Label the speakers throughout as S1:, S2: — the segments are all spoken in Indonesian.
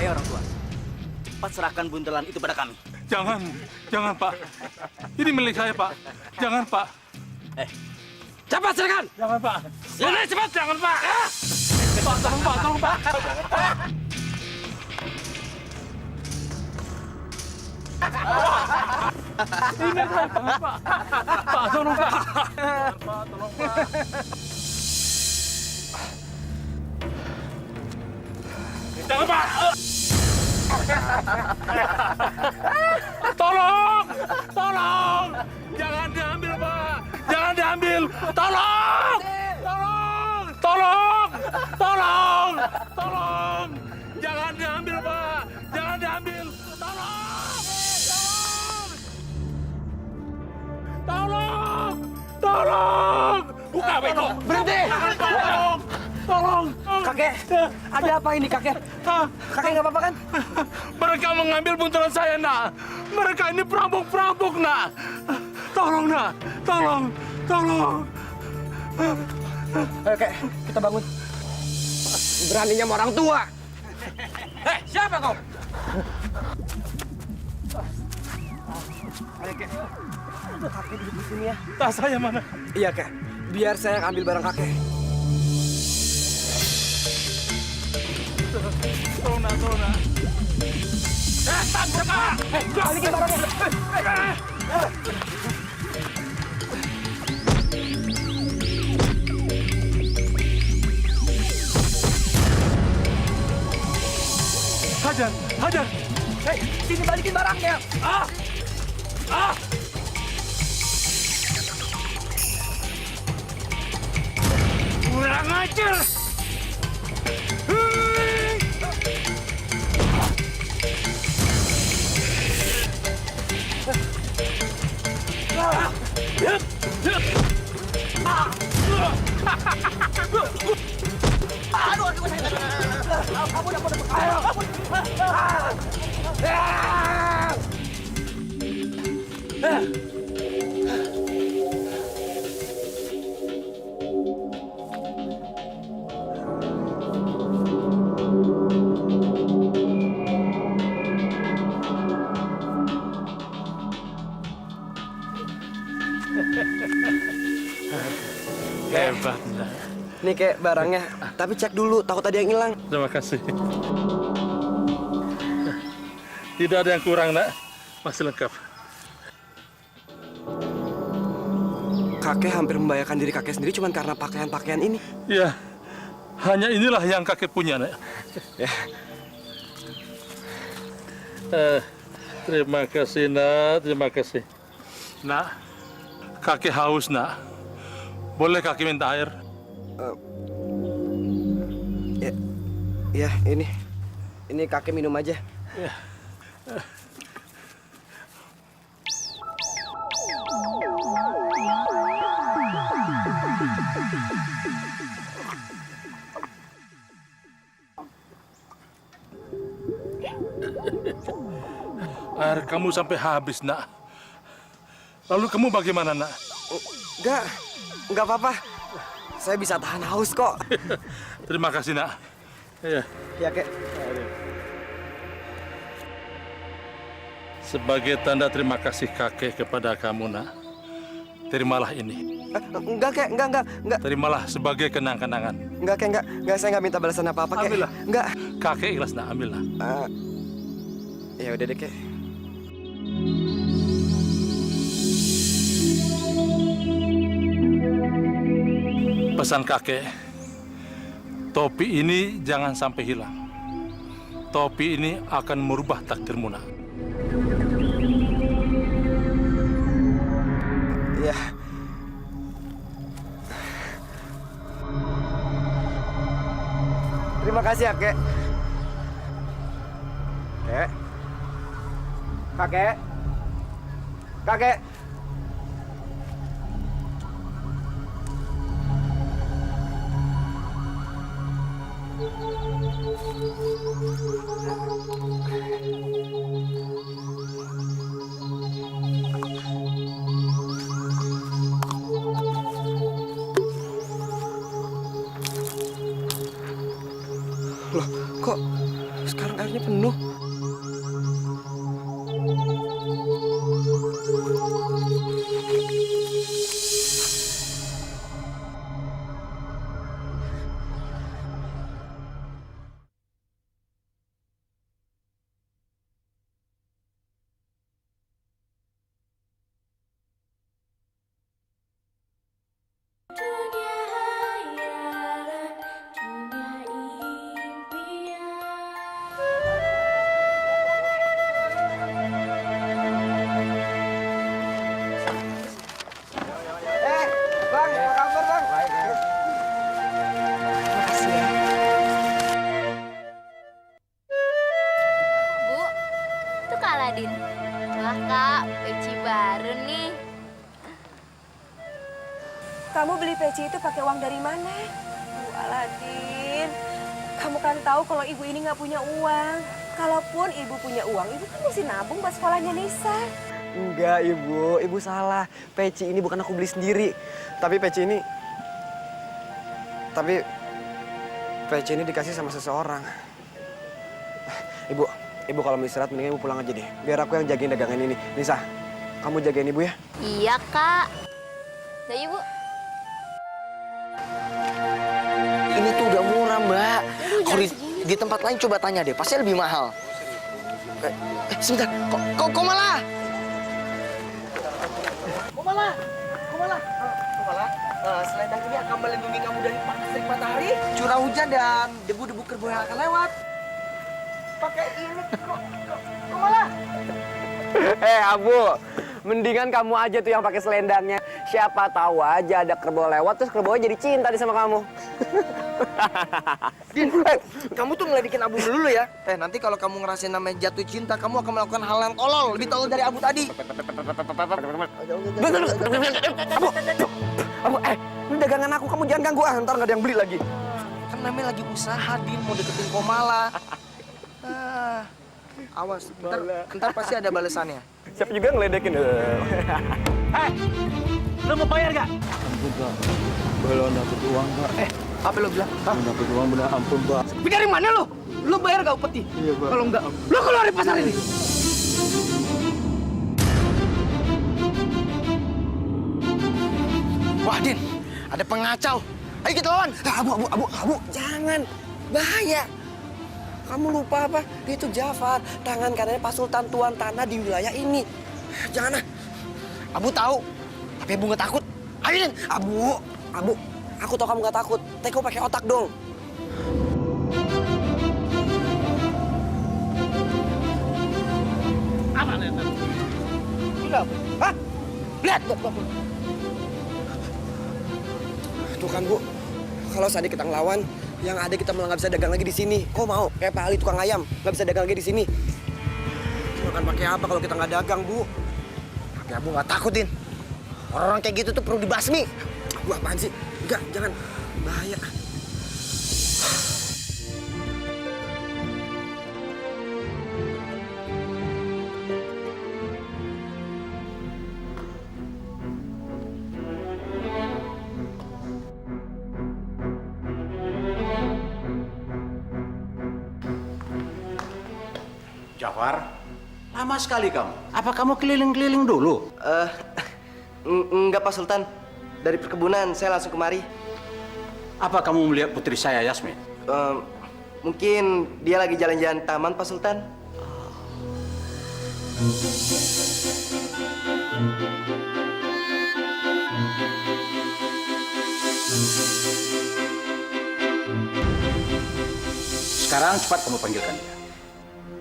S1: Orang tua, cepat serahkan buntelan itu pada kami.
S2: Jangan Pak. Ini milik saya Pak. Jangan Pak.
S1: Cepat serahkan.
S2: Jangan Pak.
S1: Sini cepat.
S2: Jangan Pak. Pak, tolong Pak. Ini saya Pak. Pak, tolong Pak. Pak, tolong Pak. Jangan Pak. Tolong! Jangan diambil, Pak! Jangan diambil! Tolong! Jangan diambil, Pak! Jangan diambil! Tolong! Buka pintu!
S1: Berhenti!
S2: Tolong!
S1: Kakek, ada apa ini kakek? Kakek nggak apa-apa kan?
S2: Mereka mengambil buntelan saya, nak. Mereka ini perampok, nak. Tolong, nak. Tolong.
S1: Ayo kek, kita bangun. Beraninya sama orang tua. Siapa kau? Ayo kek, kakek duduk di sini ya.
S2: Tas saya mana?
S1: Iya kek, biar saya yang ambil barang kakek.
S2: Tolong, nak.
S1: Balikin barangnya.
S2: Hajar.
S1: Sini balikin barangnya.
S2: Kurang ajar. Hebat, nak.
S1: Nih kek barangnya, tapi cek dulu, takut ada yang hilang.
S2: Terima kasih. Tidak ada yang kurang, nak. Masih lengkap.
S1: Kakek hampir membahayakan diri kakek sendiri cuma karena pakaian-pakaian ini.
S2: Ya, hanya inilah yang kakek punya, nak.
S1: Ya.
S2: Terima kasih, nak. Terima kasih. Nak, kakek haus, nak. Boleh kakek minta air?
S1: Ya, ini kakek minum aja.
S2: Ya. Air kamu sampai habis, nak. Lalu kamu bagaimana, nak?
S1: Enggak apa-apa. Saya bisa tahan haus kok.
S2: Terima kasih, nak. Iya.
S1: Ya, kek.
S2: Sebagai tanda terima kasih kakek kepada kamu, nak. Terimalah ini.
S1: Enggak, kek. Enggak.
S2: Terimalah sebagai kenang-kenangan.
S1: Enggak, kek. Enggak. Saya enggak minta balasan apa-apa, kek.
S2: Ambillah.
S1: Enggak.
S2: Kakek ikhlas, nak. Ambillah.
S1: Ya udah deh, kek.
S2: Pesan kakek, topi ini jangan sampai hilang. Topi ini akan merubah takdirmu, nak.
S1: Ya. Terima kasih ya, kek. Kek. Kakek. Loh, kok sekarang airnya penuh?
S3: Dunia hayalan, dunia impian.
S1: Bang, apa kabar, Bang? Baik. Makasih ya.
S3: Bu, itu Kak Aladin. Wah Kak, peci baru nih.
S4: Kamu beli peci itu pakai uang dari mana? Bu Aladin, kamu kan tahu kalau ibu ini nggak punya uang. Kalaupun ibu punya uang, ibu kan mesti nabung buat sekolahnya Nisa.
S1: Enggak, Ibu salah. Peci ini bukan aku beli sendiri. Tapi peci ini dikasih sama seseorang. Ibu kalau mau istirahat mendingan Ibu pulang aja deh. Biar aku yang jagain dagangan ini. Nisa, kamu jagain Ibu ya.
S3: Iya Kak. Udah yuk Bu.
S5: Ini tuh udah murah, Mbak. Kalau di tempat lain coba tanya deh, pasti lebih mahal. Sebentar, kok malah? Kok malah? Selendang ini akan melindungi kamu dari panas terik matahari, curah hujan, dan debu-debu kerbau yang akan lewat. Pakai ini, kok malah?
S1: Abu, mendingan kamu aja tuh yang pakai selendangnya. Siapa tahu aja ada kerbau lewat terus kerbaunya jadi cinta sama kamu.
S5: Din, kamu tuh ngeledekin Abu dulu ya. Nanti kalau kamu ngerasain namanya jatuh cinta, kamu akan melakukan hal yang tolol, lebih tolol dari Abu tadi.
S1: Abu, ini dagangan aku, kamu jangan ganggu ntar nggak ada yang beli lagi.
S5: Kan namanya lagi usaha, Din, mau deketin Komala. Awas, ntar pasti ada balasannya.
S1: Siapa juga ngeledekin.
S2: Lo mau bayar gak?
S6: Ampun, Pak. Belum dapat uang, Pak.
S5: Apa lo bilang?
S6: Belum dapat uang, benar ampun, Pak.
S2: Tapi dari mana lo? Lo bayar gak upeti?
S6: Iya, Pak.
S2: Kalau enggak, lo keluar dari pasar ini.
S5: Wah, Din, ada pengacau. Ayo kita lawan.
S1: Abu, jangan. Bahaya. Kamu lupa apa? Dia itu Jafar, tangan kanannya Pak Sultan tuan tanah di wilayah ini. Jangan ah.
S5: Abu tahu, tapi Abu nggak takut. Ayo, Din.
S1: Abu, aku tahu kamu nggak takut. Tapi kamu pakai otak dong.
S2: Apa lihat?
S1: Hah? Lihat. Tuh kan, Bu. Kalau saat kita ngelawan, yang ada kita malah nggak bisa dagang lagi di sini. Kok mau? Kayak Pak Ali tukang ayam, nggak bisa dagang lagi di sini. Makan pakai apa kalau kita nggak dagang, Bu?
S5: Tapi Abu nggak takut, Din. Orang-orang kayak gitu tuh perlu dibasmi.
S1: Bu, apaan sih? Enggak, jangan. Bahaya.
S6: Jafar, lama sekali kamu. Apa kamu keliling-keliling dulu?
S5: Enggak, Pak Sultan. Dari perkebunan saya langsung kemari.
S6: Apa kamu melihat putri saya, Yasmin?
S5: Mungkin dia lagi jalan-jalan taman, Pak Sultan.
S6: Sekarang cepat kamu panggilkan dia.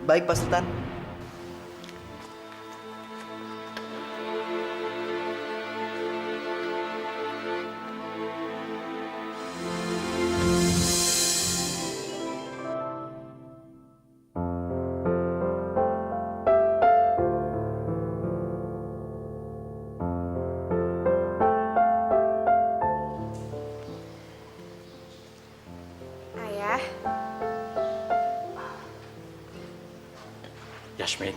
S5: Baik, Pak Sultan.
S4: Ayah,
S6: Yasmin,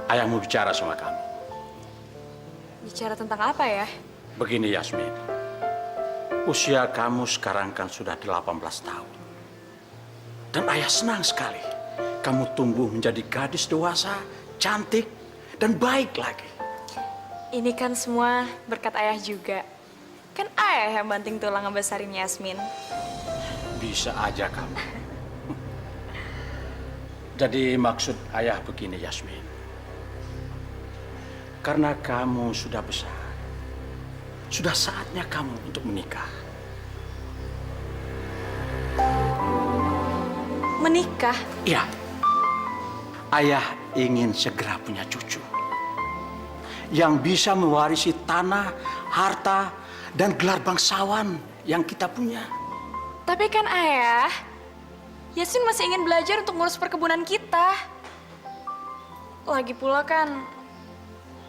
S6: ayah mau bicara sama kamu.
S7: Bicara tentang apa ya?
S6: Begini Yasmin, usia kamu sekarang kan sudah 18 tahun. Dan ayah senang sekali kamu tumbuh menjadi gadis dewasa, cantik, dan baik lagi.
S7: Ini kan semua berkat ayah juga. Kan ayah yang banting tulang ngebesarin Yasmin.
S6: Bisa aja kamu. Jadi maksud ayah begini Yasmin. Karena kamu sudah besar, sudah saatnya kamu untuk menikah.
S7: Menikah?
S6: Iya. Ayah ingin segera punya cucu yang bisa mewarisi tanah, harta, dan gelar bangsawan yang kita punya.
S7: Tapi kan ayah, Yasmin masih ingin belajar untuk ngurus perkebunan kita. Lagi pula kan,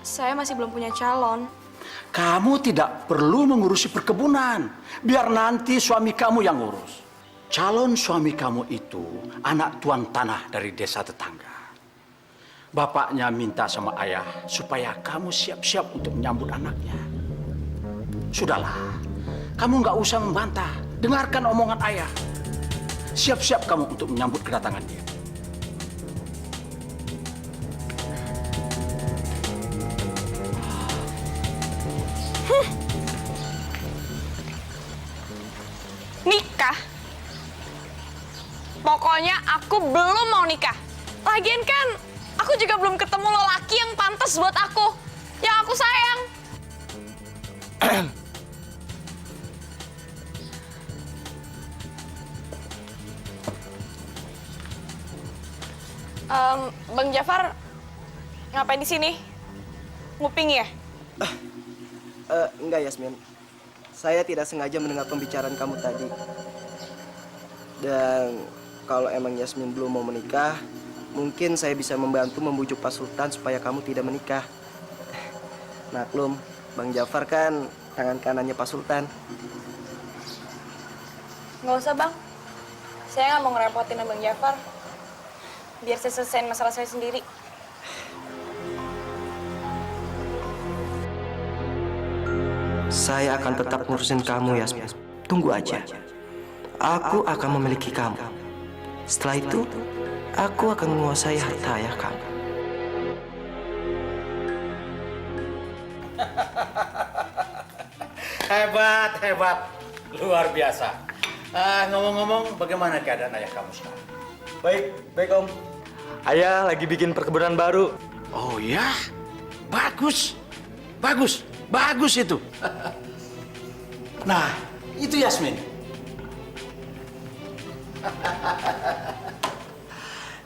S7: saya masih belum punya calon.
S6: Kamu tidak perlu mengurusi perkebunan. Biar nanti suami kamu yang ngurus. Calon suami kamu itu anak tuan tanah dari desa tetangga. Bapaknya minta sama ayah supaya kamu siap-siap untuk menyambut anaknya. Sudahlah, kamu nggak usah membantah. Dengarkan omongan ayah. Siap-siap kamu untuk menyambut kedatangan dia.
S7: Nikah? Pokoknya aku belum mau nikah. Lagian kan, aku juga belum ketemu lelaki yang pantas buat aku. Yang aku sayang. Bang Jafar, ngapain di sini? Nguping ya?
S5: Enggak, Yasmin. Saya tidak sengaja mendengar pembicaraan kamu tadi. Dan kalau emang Yasmin belum mau menikah, mungkin saya bisa membantu membujuk Pak Sultan supaya kamu tidak menikah. Maklum, Bang Jafar kan tangan kanannya Pak Sultan.
S7: Nggak usah, Bang. Saya nggak mau ngerepotin Bang Jafar. Biar saya selesaiin masalah saya sendiri.
S5: Saya akan tetap ngurusin kamu, Yasmin. Tunggu aja. Aku akan memiliki kamu. Setelah itu, aku akan menguasai harta ayah kamu.
S6: Hebat, hebat. Luar biasa. Ngomong-ngomong, bagaimana keadaan ayah kamu sekarang?
S5: Baik, baik Om. Ayah lagi bikin perkebunan baru.
S6: Oh ya? Bagus. Bagus. Bagus itu. Nah, itu Yasmin.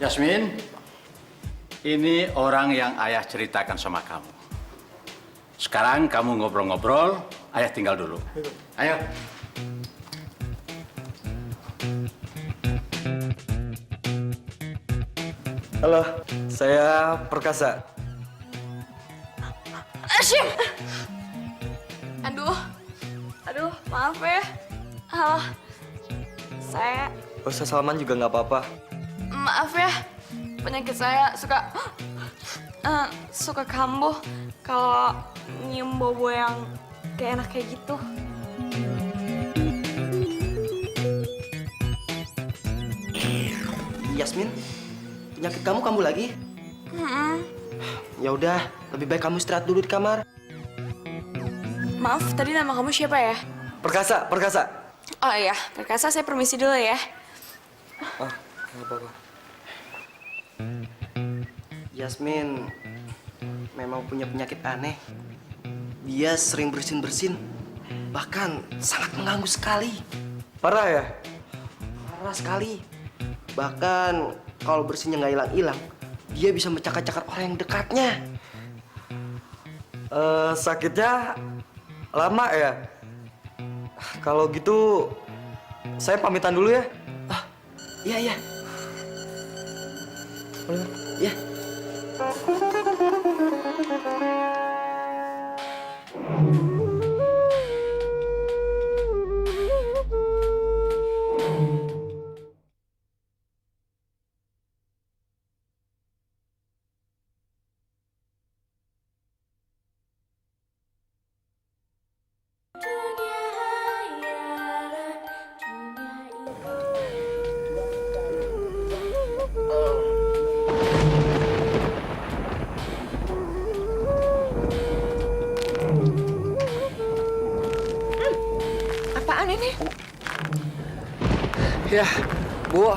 S6: Yasmin, ini orang yang ayah ceritakan sama kamu. Sekarang kamu ngobrol-ngobrol, ayah tinggal dulu. Ayo.
S5: Halo, saya Perkasa.
S7: Asyik! Aduh, maaf ya. Halo, saya
S5: Usah salaman juga nggak apa-apa.
S7: maaf ya. Penyakit saya suka kambuh kalau nyium bobo yang kayak enak kayak gitu.
S5: Yasmin, penyakit kamu kambuh lagi? Ya udah, lebih baik kamu istirahat dulu di kamar.
S7: Maaf, tadi nama kamu siapa ya?
S5: Perkasa, Perkasa.
S7: Oh iya, Perkasa, saya permisi dulu ya.
S5: Ah, nggak apa-apa. Yasmin memang punya penyakit aneh. Dia sering bersin-bersin, bahkan sangat mengganggu sekali. Parah ya? Parah sekali. Bahkan kalau bersinnya nggak hilang-hilang, dia bisa mencakar-cakar orang yang dekatnya. Sakitnya lama ya? Kalau gitu, saya pamitan dulu ya. Ah, iya, iya. Ya.
S1: Ya, Bu.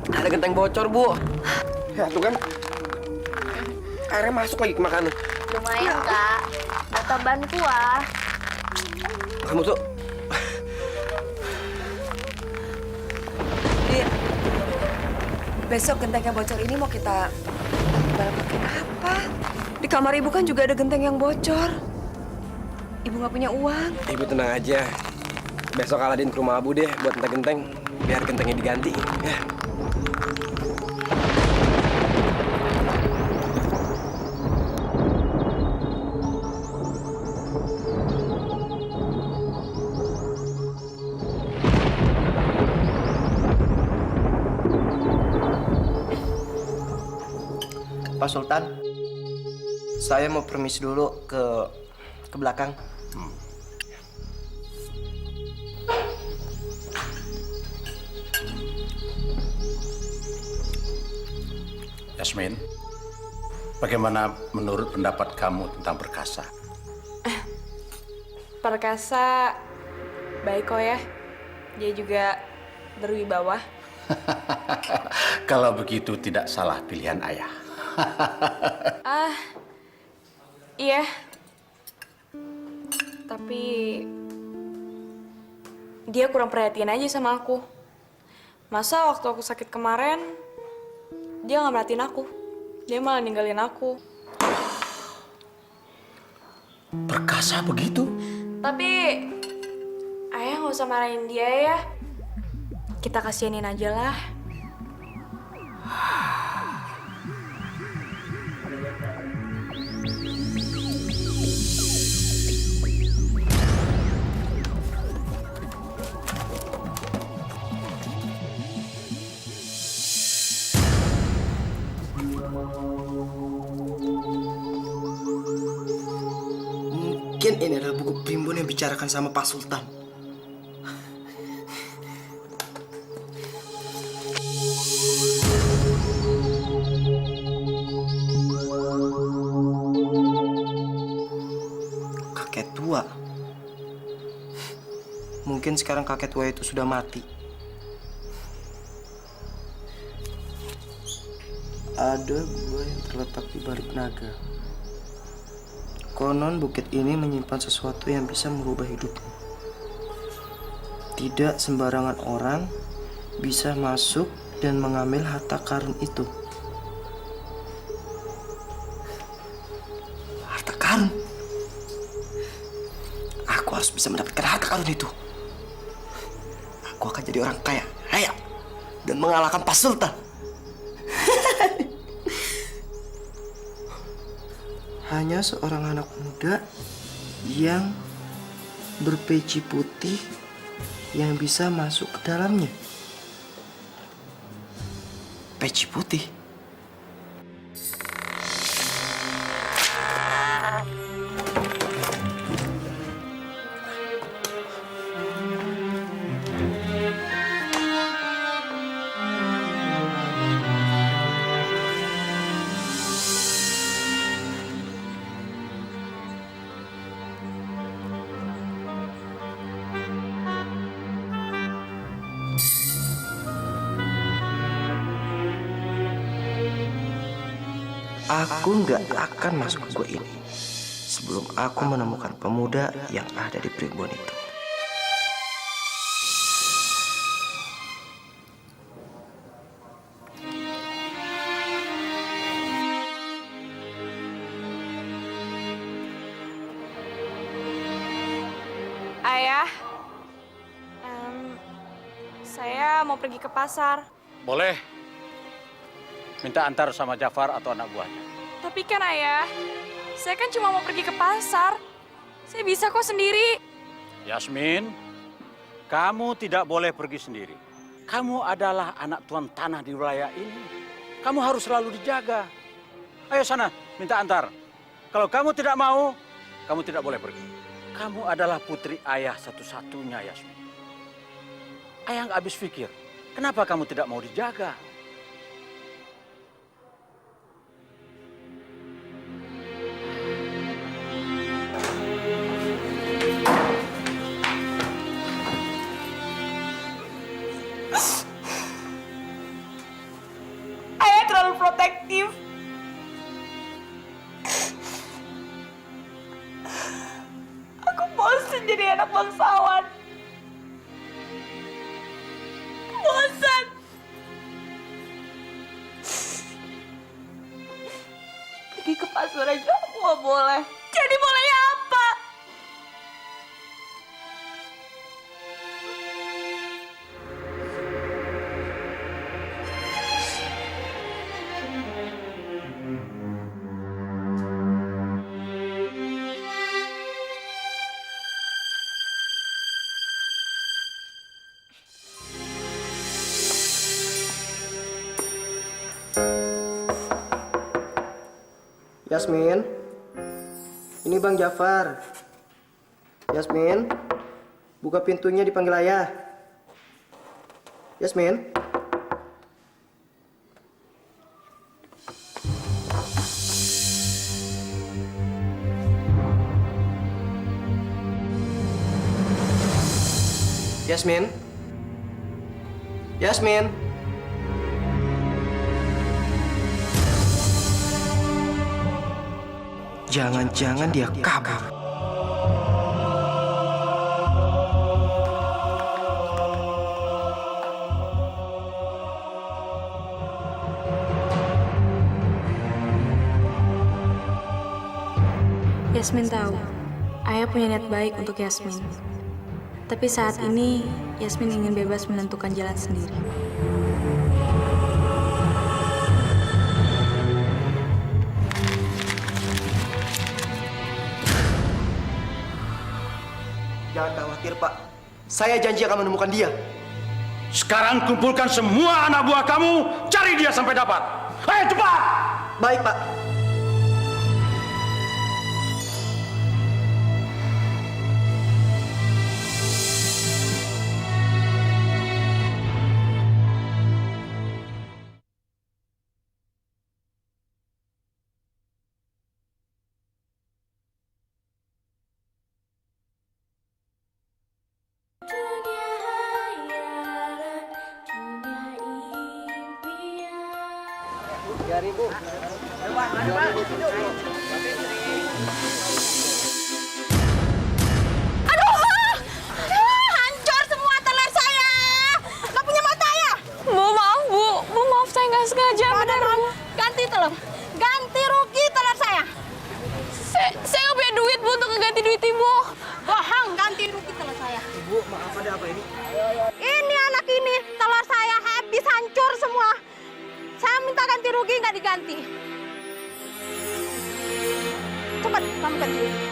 S1: Ada genteng bocor, Bu. Ya, tuh kan. Airnya masuk lagi ke makanan.
S3: Lumayan, Kak. Buat tambahan kuah.
S1: Kamu tuh
S4: Din, besok genteng yang bocor ini mau kita pakai apa? Di kamar ibu kan juga ada genteng yang bocor. Ibu nggak punya uang.
S1: Ibu tenang aja. Besok Aladin ke rumah Abu deh buat minta genteng. Biar gentengnya diganti. Ya.
S5: Pak Sultan, saya mau permisi dulu ke belakang.
S6: Yasmin, bagaimana menurut pendapat kamu tentang Perkasa?
S7: Perkasa baik kok ya. Dia juga berwibawa.
S6: Kalau begitu tidak salah pilihan ayah.
S7: Iya. Tapi dia kurang perhatian aja sama aku. Masa waktu aku sakit kemarin, dia nggak merhatiin aku. Dia malah ninggalin aku.
S6: Perkasa begitu?
S7: Tapi ayah nggak usah marahin dia ya. Kita kasihanin aja lah.
S5: Mungkin ini adalah buku primbon yang bicarakan sama Pak Sultan. Kakek tua. Mungkin sekarang kakek tua itu sudah mati. Ada gua yang terletak di balik naga. Konon bukit ini menyimpan sesuatu yang bisa merubah hidupmu. Tidak sembarangan orang bisa masuk dan mengambil harta karun itu. Harta karun? Aku harus bisa mendapatkan harta karun itu. Aku akan jadi orang kaya, raya, dan mengalahkan Pak Sultan. Hanya seorang anak muda yang berpeci putih yang bisa masuk ke dalamnya. Peci putih? Aku nggak akan masuk ke gua ini sebelum aku menemukan pemuda yang ada di primbon itu.
S7: Ayah, saya mau pergi ke pasar.
S6: Boleh. Minta antar sama Jafar atau anak buahnya.
S7: Tapi kan ayah, saya kan cuma mau pergi ke pasar. Saya bisa kok sendiri.
S6: Yasmin, kamu tidak boleh pergi sendiri. Kamu adalah anak tuan tanah di wilayah ini. Kamu harus selalu dijaga. Ayo sana, minta antar. Kalau kamu tidak mau, kamu tidak boleh pergi. Kamu adalah putri ayah satu-satunya, Yasmin. Ayah nggak habis pikir, kenapa kamu tidak mau dijaga?
S7: overprotective. Aku bosan jadi anak bangsawan. Bosan. Pergi ke pasar aja aku nggak boleh. Jadi bolehnya apa?
S5: Yasmin, ini Bang Jafar. Yasmin, buka pintunya, dipanggil ayah. Yasmin. Yasmin. Yasmin. Jangan-jangan dia kabur.
S7: Yasmin tahu, ayah punya niat baik untuk Yasmin. Tapi saat ini, Yasmin ingin bebas menentukan jalan sendiri.
S5: Jangan khawatir, Pak. Saya janji akan menemukan dia.
S6: Sekarang kumpulkan semua anak buah kamu, cari dia sampai dapat. Ayo cepat!
S5: Baik, Pak.
S3: Hancur semua telur saya. Nggak punya mata ya?
S7: Bu, maaf Bu. Bu, maaf saya nggak sengaja. Benar, Bu.
S3: Ganti telur. Ganti rugi telur saya.
S7: Saya nggak punya duit, Bu, untuk ngeganti duit Ibu.
S3: Bohong, ganti rugi telur saya.
S5: Bu, maaf, ada apa ini?
S3: Ini anak ini, telur saya habis hancur semua. Saya minta ganti rugi, nggak diganti. Cepat, kamu ganti rugi.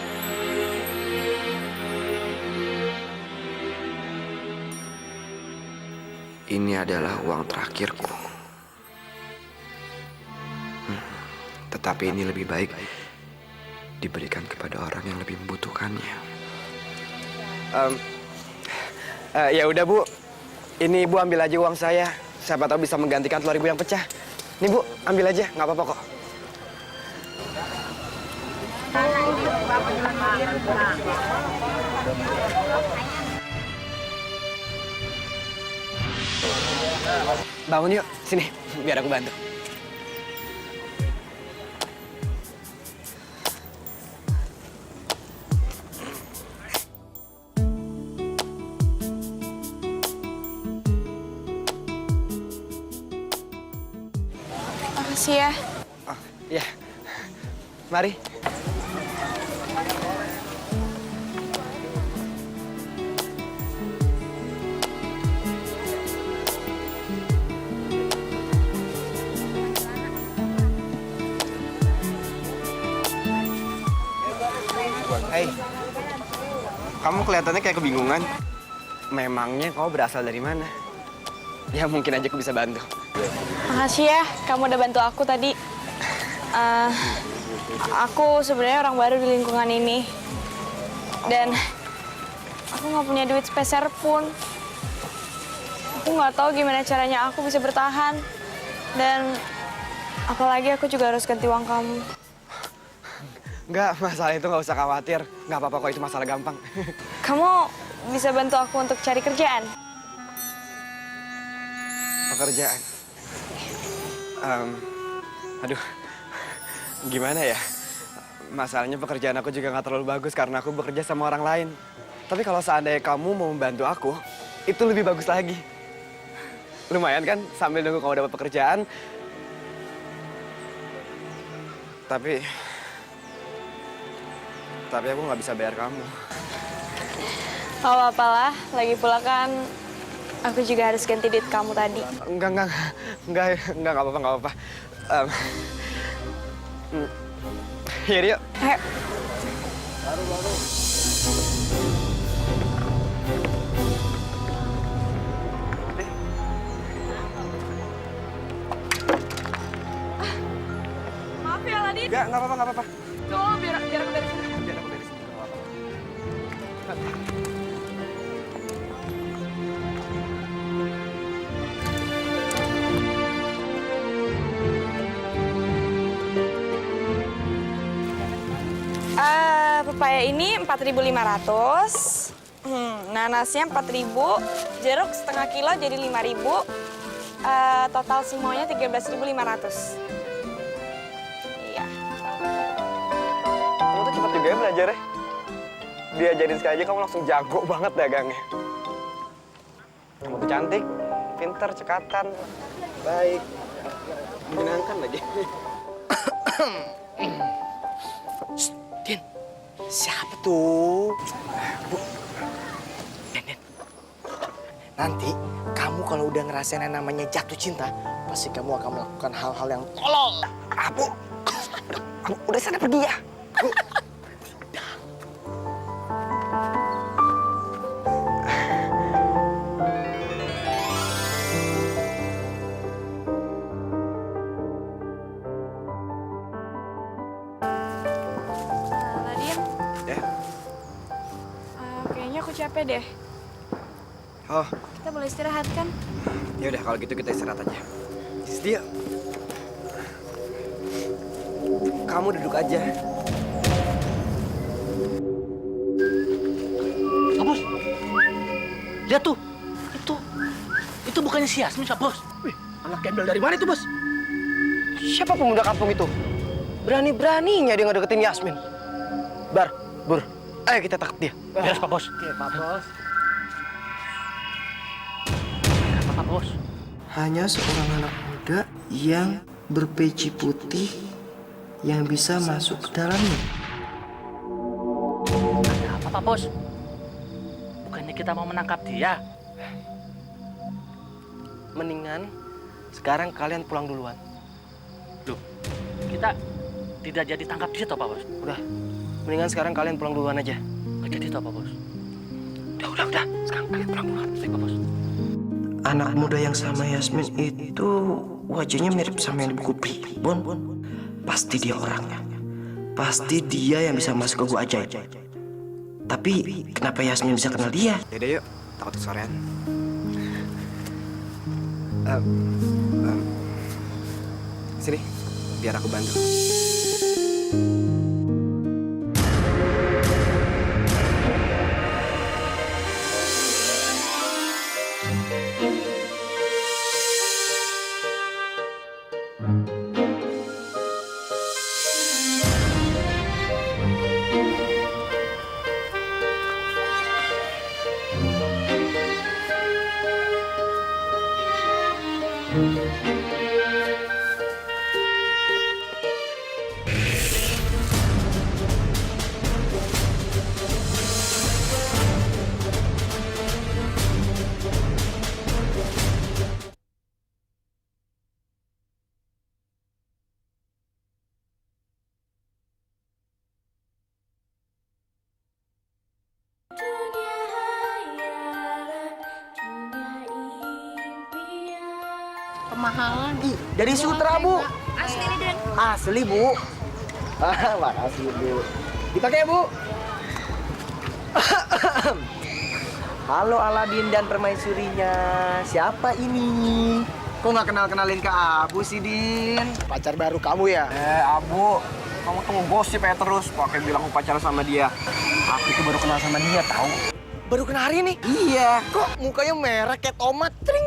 S1: Ini adalah uang terakhirku. Tetapi ini lebih baik diberikan kepada orang yang lebih membutuhkannya. Ya udah Bu, ini Ibu ambil aja uang saya. Siapa tahu bisa menggantikan telur Ibu yang pecah. Nih Bu, ambil aja, nggak apa-apa kok. Bangun yuk, sini, biar aku bantu.
S7: Makasih ya.
S1: Oh, iya. Mari. Hei, kamu kelihatannya kayak kebingungan. Memangnya kamu berasal dari mana? Ya mungkin aja aku bisa bantu.
S7: Makasih ya, kamu udah bantu aku tadi. Aku sebenarnya orang baru di lingkungan ini. Dan aku nggak punya duit sepeser pun. Aku nggak tahu gimana caranya aku bisa bertahan. Dan apalagi aku juga harus ganti uang kamu.
S1: Enggak, masalah itu nggak usah khawatir. Nggak apa-apa kok, itu masalah gampang.
S7: Kamu bisa bantu aku untuk cari kerjaan?
S1: Pekerjaan. Aduh, gimana ya? Masalahnya pekerjaan aku juga nggak terlalu bagus karena aku bekerja sama orang lain. Tapi kalau seandainya kamu mau membantu aku, itu lebih bagus lagi. Lumayan kan sambil nunggu kamu dapat pekerjaan. Tapi aku nggak bisa bayar kamu.
S7: Gak apa-apa lah, lagi pula kan aku juga harus ganti duit kamu tadi.
S1: Enggak apa-apa. Yaudah, yuk.
S7: Ayo. Maaf ya, Ladin.
S1: Nggak apa-apa.
S7: Tuh, biar aku beresin.
S1: Biar aku beresin juga, nggak apa-apa.
S7: Pepaya ini 4.500. Nanasnya 4.000, jeruk setengah kilo jadi 5.000. Total semuanya 13.500. Iya.
S1: Kamu tuh cepet juga ya belajarnya. Diajarin sekali aja kamu langsung jago banget dagangnya. Kamu tuh cantik, pinter, cekatan, baik, menyenangkan lagi.
S5: Din, siapa tuh? Bu. Den. Nanti kamu kalau udah ngerasain yang namanya jatuh cinta, pasti kamu akan melakukan hal-hal yang tolol. Bu. Udah sana pergi ya. Bu.
S7: Ladin,
S1: Ya.
S7: kayaknya aku capek deh.
S1: Oh,
S7: Kita boleh istirahat kan?
S1: ya udah kalau gitu kita istirahat aja. Dia. Kamu duduk aja.
S2: Pak Bos, lihat tuh. Itu bukannya si Yasmin, Pak Bos.
S5: Wih, anak gembel dari mana itu, Bos?
S1: Siapa pemuda kampung itu? Berani-beraninya dia ngedeketin Yasmin. Bur, ayo kita tangkap dia.
S2: Beres, Pak Bos.
S5: Oke, Pak Bos.
S2: Apa, Pak Bos?
S5: Hanya seorang anak muda yang berpeci putih yang bisa masuk ke dalamnya.
S2: Ada apa, Pak Bos? Bukannya kita mau menangkap dia?
S5: Mendingan sekarang kalian pulang duluan.
S2: Loh, kita tidak jadi tangkap dia toh, Pak Bos?
S5: Udah, mendingan sekarang kalian pulang duluan aja.
S2: Nggak jadi toh, Pak Bos?
S5: Udah. Sekarang kalian pulang duluan.
S2: Baik, Pak Bos.
S5: Anak muda yang sama Yasmin itu wajahnya mirip sama yang di buku Primbon. Pasti dia orangnya. Pasti dia yang bisa masuk ke gua ajaib. Tapi kenapa Yasmin bisa kenal dia?
S1: Yaudah yuk, takut kesorean. Sini, biar aku bantu.
S3: Kemahalan.
S5: Ih, dari Sutra, Bu.
S3: Asli nih, Den.
S5: Asli, Bu. Makasih, Bu. Dipakai, Bu. Halo Aladin dan permaisurinya. Siapa ini?
S1: Kok nggak kenal-kenalin ke Abu sih, Din?
S5: Pacar baru kamu ya?
S1: Abu, kamu tuh ngegosip ya terus, pakai bilang aku pacaran sama dia. Aku tuh baru kenal sama dia, tahu?
S5: Baru kenal hari ini? Iya. Kok mukanya merah kayak tomat? Tring.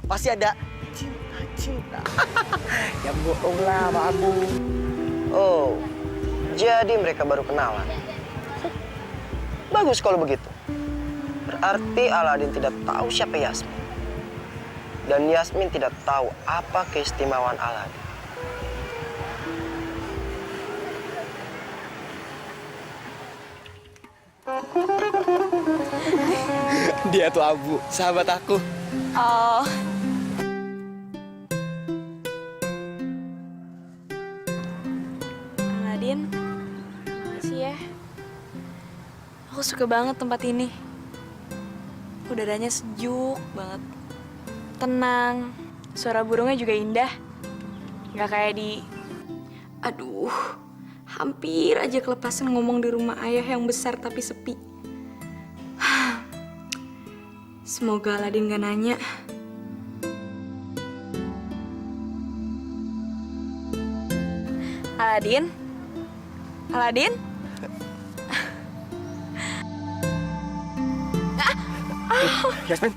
S5: Pasti ada cinta cinta. Ya bohonglah, Pak Abu. Oh, jadi mereka baru kenalan. Bagus kalau begitu. Berarti Aladin tidak tahu siapa Yasmin. Dan Yasmin tidak tahu apa keistimewaan Aladin.
S1: Dia tuh Abu, sahabat aku.
S7: Oh. Aladin, makasih ya. Aku suka banget tempat ini. Udaranya sejuk banget. Tenang. Suara burungnya juga indah. Nggak kayak di... Aduh, hampir aja kelepasan ngomong di rumah ayah yang besar tapi sepi. Semoga Aladin gak nanya. Aladin? Aladin?
S1: Yasmin,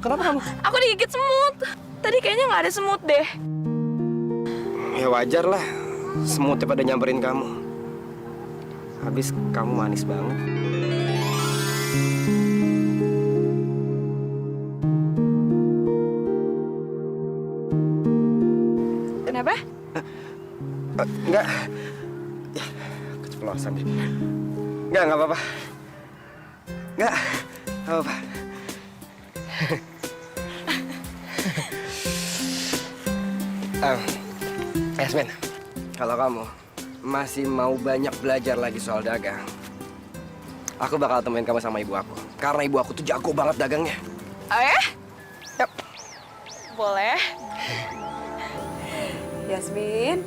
S1: kenapa kamu?
S7: Aku digigit semut. Tadi kayaknya nggak ada semut deh.
S5: Ya wajar lah, semutnya pada nyamperin kamu. Habis kamu manis banget.
S7: Kenapa?
S5: Enggak. Ya, keceplosan deh. Enggak apa-apa. Enggak apa-apa. Yasmin, kalau kamu masih mau banyak belajar lagi soal dagang, aku bakal temuin kamu sama ibu aku. Karena ibu aku tuh jago banget dagangnya.
S7: Oh ya?
S5: Yap.
S7: Boleh.
S4: Yasmin,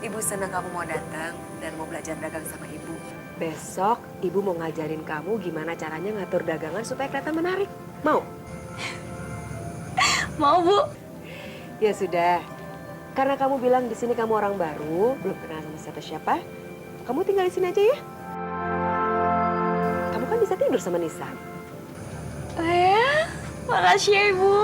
S4: ibu senang kamu mau datang dan mau belajar dagang sama ibu. Besok ibu mau ngajarin kamu gimana caranya ngatur dagangan supaya kelihatan menarik. Mau?
S7: Mau, Bu.
S4: Ya sudah. Karena kamu bilang di sini kamu orang baru, belum kenal sama siapa-siapa, kamu tinggal di sini aja ya. Kamu kan bisa tidur sama Nisa.
S7: Oh ya? Makasih ya, Ibu.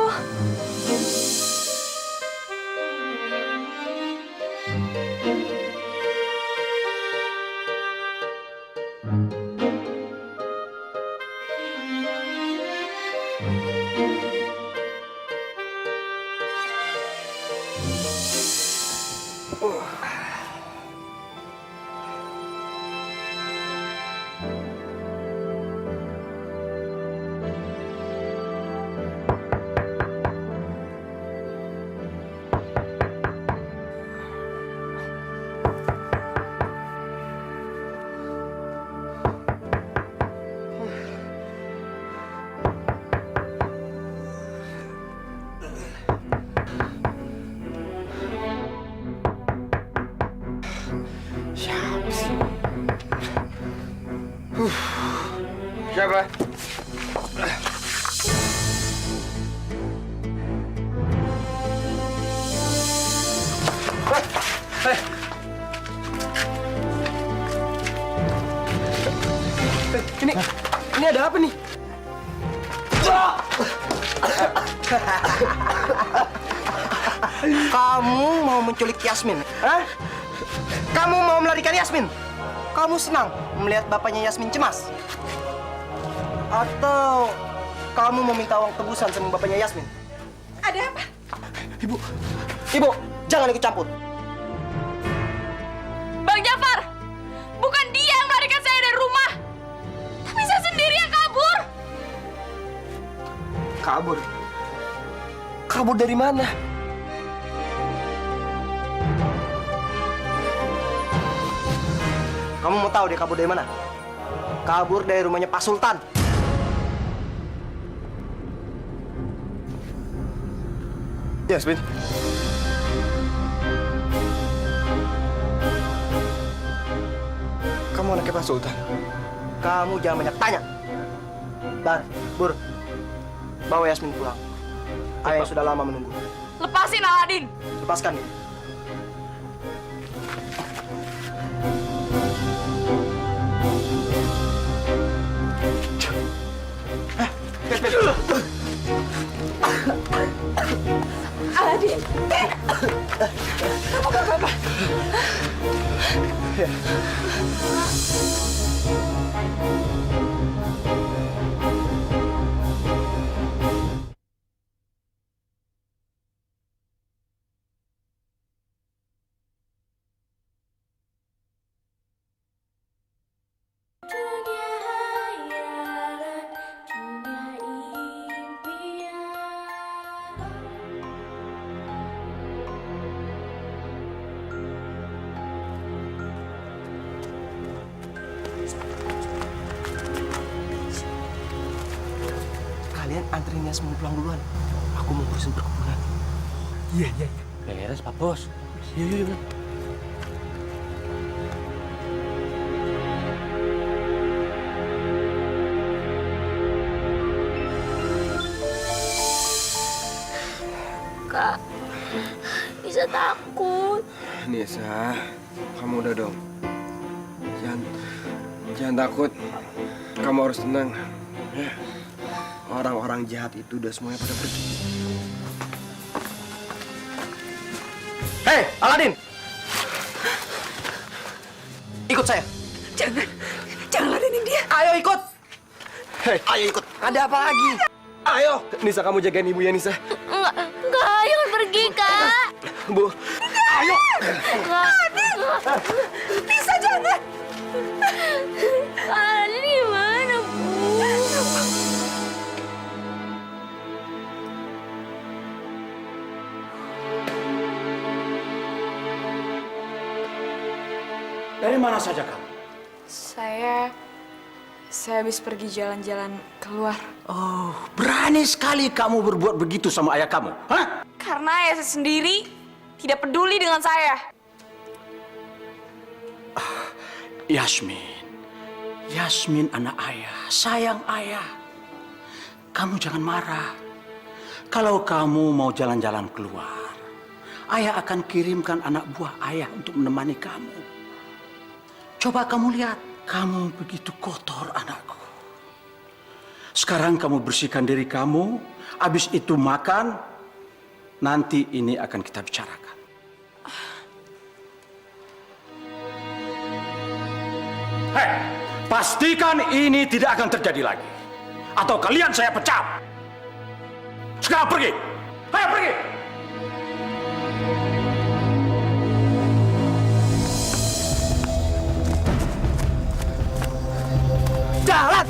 S5: Siapa? Ini ada apa nih? Kamu mau menculik Yasmin? Hah? Kamu mau melarikan Yasmin? Kamu senang melihat bapaknya Yasmin cemas? Atau kamu mau minta uang tebusan sama bapaknya Yasmin?
S4: Ada apa?
S5: Ibu, jangan ikut campur.
S7: Bang Jafar, bukan dia yang melarikan saya dari rumah. Tapi saya sendiri yang kabur.
S5: Kabur? Kabur dari mana? Kamu mau tahu dia kabur dari mana? Kabur dari rumahnya Pak Sultan. Yasmin. Kamu anaknya Pak Sultan. Kamu jangan banyak tanya. Bar, Bur, bawa Yasmin pulang. Ayah sudah lama menunggu.
S7: Lepasin Aladin.
S5: Lepaskan dia.
S4: Aladin. Kamu gak apa-apa.
S5: Kalian anterin Yasmin pulang duluan. Aku mau urusin perkebunan.
S2: Iya.
S5: Beres, Pak Bos.
S2: Iya.
S7: Kak, bisa takut.
S1: Nisa, kamu udah dong. Jangan takut. Kamu harus tenang. Ya. Orang-orang jahat itu udah semuanya pada pergi.
S5: Hei, Aladin! Ikut saya.
S4: Jangan ladenin dia.
S5: Ayo ikut.
S1: Hei, ayo ikut.
S5: Ada apa lagi?
S1: Ayo, Nisa, kamu jagain ibu ya, Nisa.
S7: Enggak, jangan pergi, Kak.
S1: Bu, ayo.
S4: Bisa jangan.
S7: Aladin gimana, Bu?
S6: Dari mana saja kamu?
S7: Saya habis pergi jalan-jalan keluar.
S6: Oh, berani sekali kamu berbuat begitu sama ayah kamu. Hah?
S7: Karena ayah saya sendiri tidak peduli dengan saya.
S6: Yasmin anak ayah, sayang ayah. Kamu jangan marah. Kalau kamu mau jalan-jalan keluar, ayah akan kirimkan anak buah ayah untuk menemani kamu. Coba kamu lihat, kamu begitu kotor anakku. Sekarang kamu bersihkan diri kamu, habis itu makan, nanti ini akan kita bicarakan. Hei, pastikan ini tidak akan terjadi lagi. Atau kalian saya pecat. Sekarang pergi. Ayo pergi.
S5: Jalan!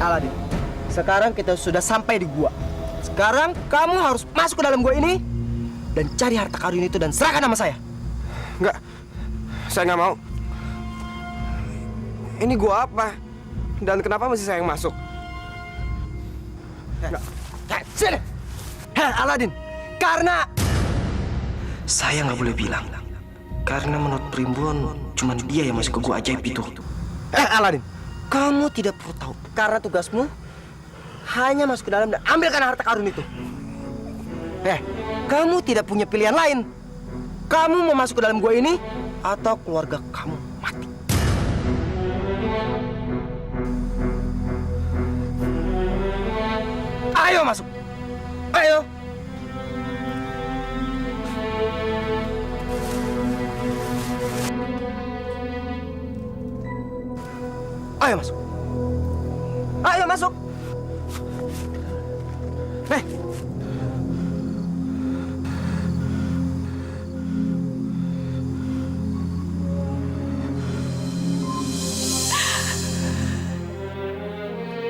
S5: Aladin, sekarang kita sudah sampai di gua. Sekarang kamu harus masuk ke dalam gua ini dan cari harta karun itu dan serahkan nama saya.
S1: Enggak, saya nggak mau. Ini gua apa? Dan kenapa mesti saya yang masuk?
S5: Sini! Hei, Aladin, karena saya nggak boleh bilang. Karena menurut Primbon, cuma dia yang masuk ke gua ajaib itu. Aladin, kamu tidak perlu tahu. Karena tugasmu hanya masuk ke dalam dan ambilkan harta karun itu. Kamu tidak punya pilihan lain. Kamu mau masuk ke dalam gua ini atau keluarga kamu mati. Ayo masuk. Ayo. Ayo masuk. Ayo masuk.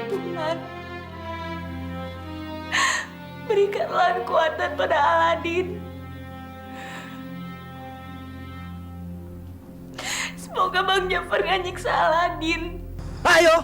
S4: Tuhan, berikanlah kekuatan pada Aladin. Semoga Bang Jafar nggak nyiksa Aladin.
S5: Ayo.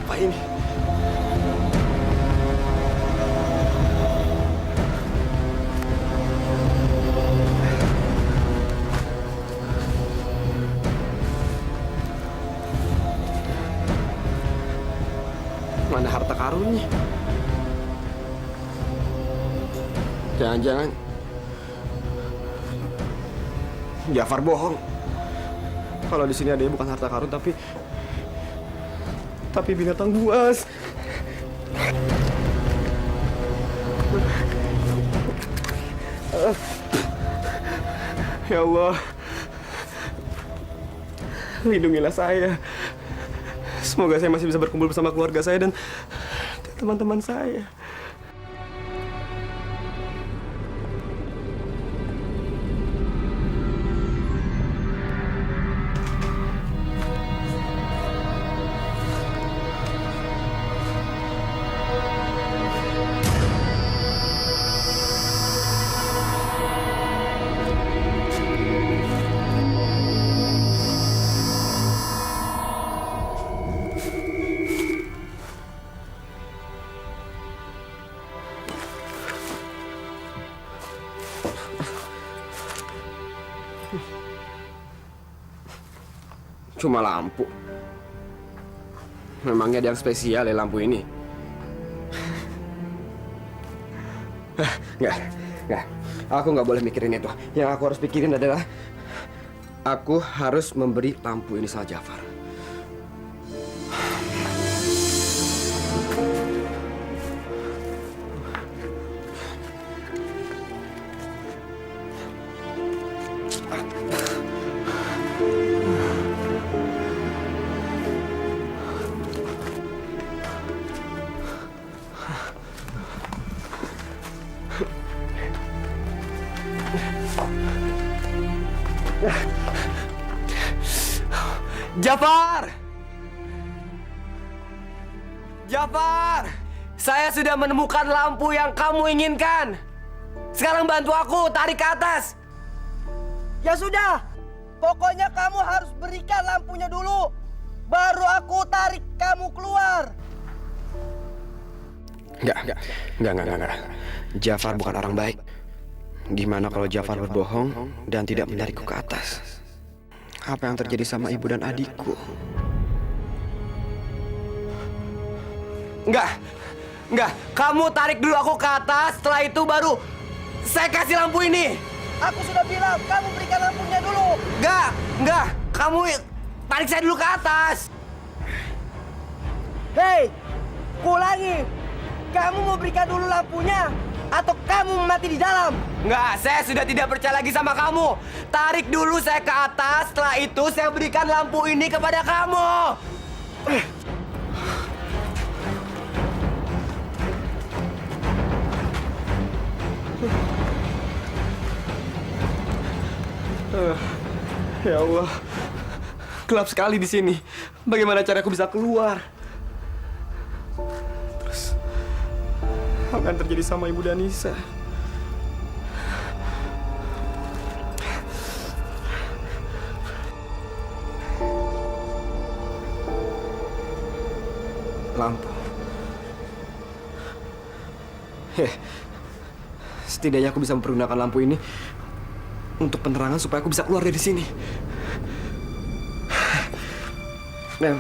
S1: Apa ini? Mana harta karunnya? Jangan-jangan Jafar bohong. Kalau di sini adanya bukan harta karun tapi binatang buas. Ya Allah, lindungilah saya. Semoga saya masih bisa berkumpul bersama keluarga saya dan teman-teman saya. Cuma lampu. Memangnya ada yang spesial ya lampu ini? Enggak. Aku nggak boleh mikirin itu. Yang aku harus pikirin adalah aku harus memberi lampu ini sama Jafar. Jafar! Jafar! Saya sudah menemukan lampu yang kamu inginkan. Sekarang bantu aku, tarik ke atas.
S5: Ya sudah, pokoknya kamu harus berikan lampunya dulu. Baru aku tarik kamu keluar.
S1: Enggak. Jafar bukan orang baik. Gimana kalau Jafar berbohong dan tidak menarikku ke atas? Apa yang terjadi sama ibu dan adikku? Enggak. Kamu tarik dulu aku ke atas, setelah itu baru saya kasih lampu ini.
S5: Aku sudah bilang, kamu berikan lampunya dulu.
S1: Enggak. Kamu tarik saya dulu ke atas.
S5: Hei, kulangi. Kamu mau berikan dulu lampunya atau kamu mati di dalam?
S1: Enggak, saya sudah tidak percaya lagi sama kamu. Tarik dulu saya ke atas, setelah itu saya berikan lampu ini kepada kamu. Ya Allah, gelap sekali di sini. Bagaimana cara aku bisa keluar? Terus, apa yang terjadi sama Ibu dan Nisa? Lampu. Setidaknya aku bisa mempergunakan lampu ini untuk penerangan supaya aku bisa keluar dari sini. Dan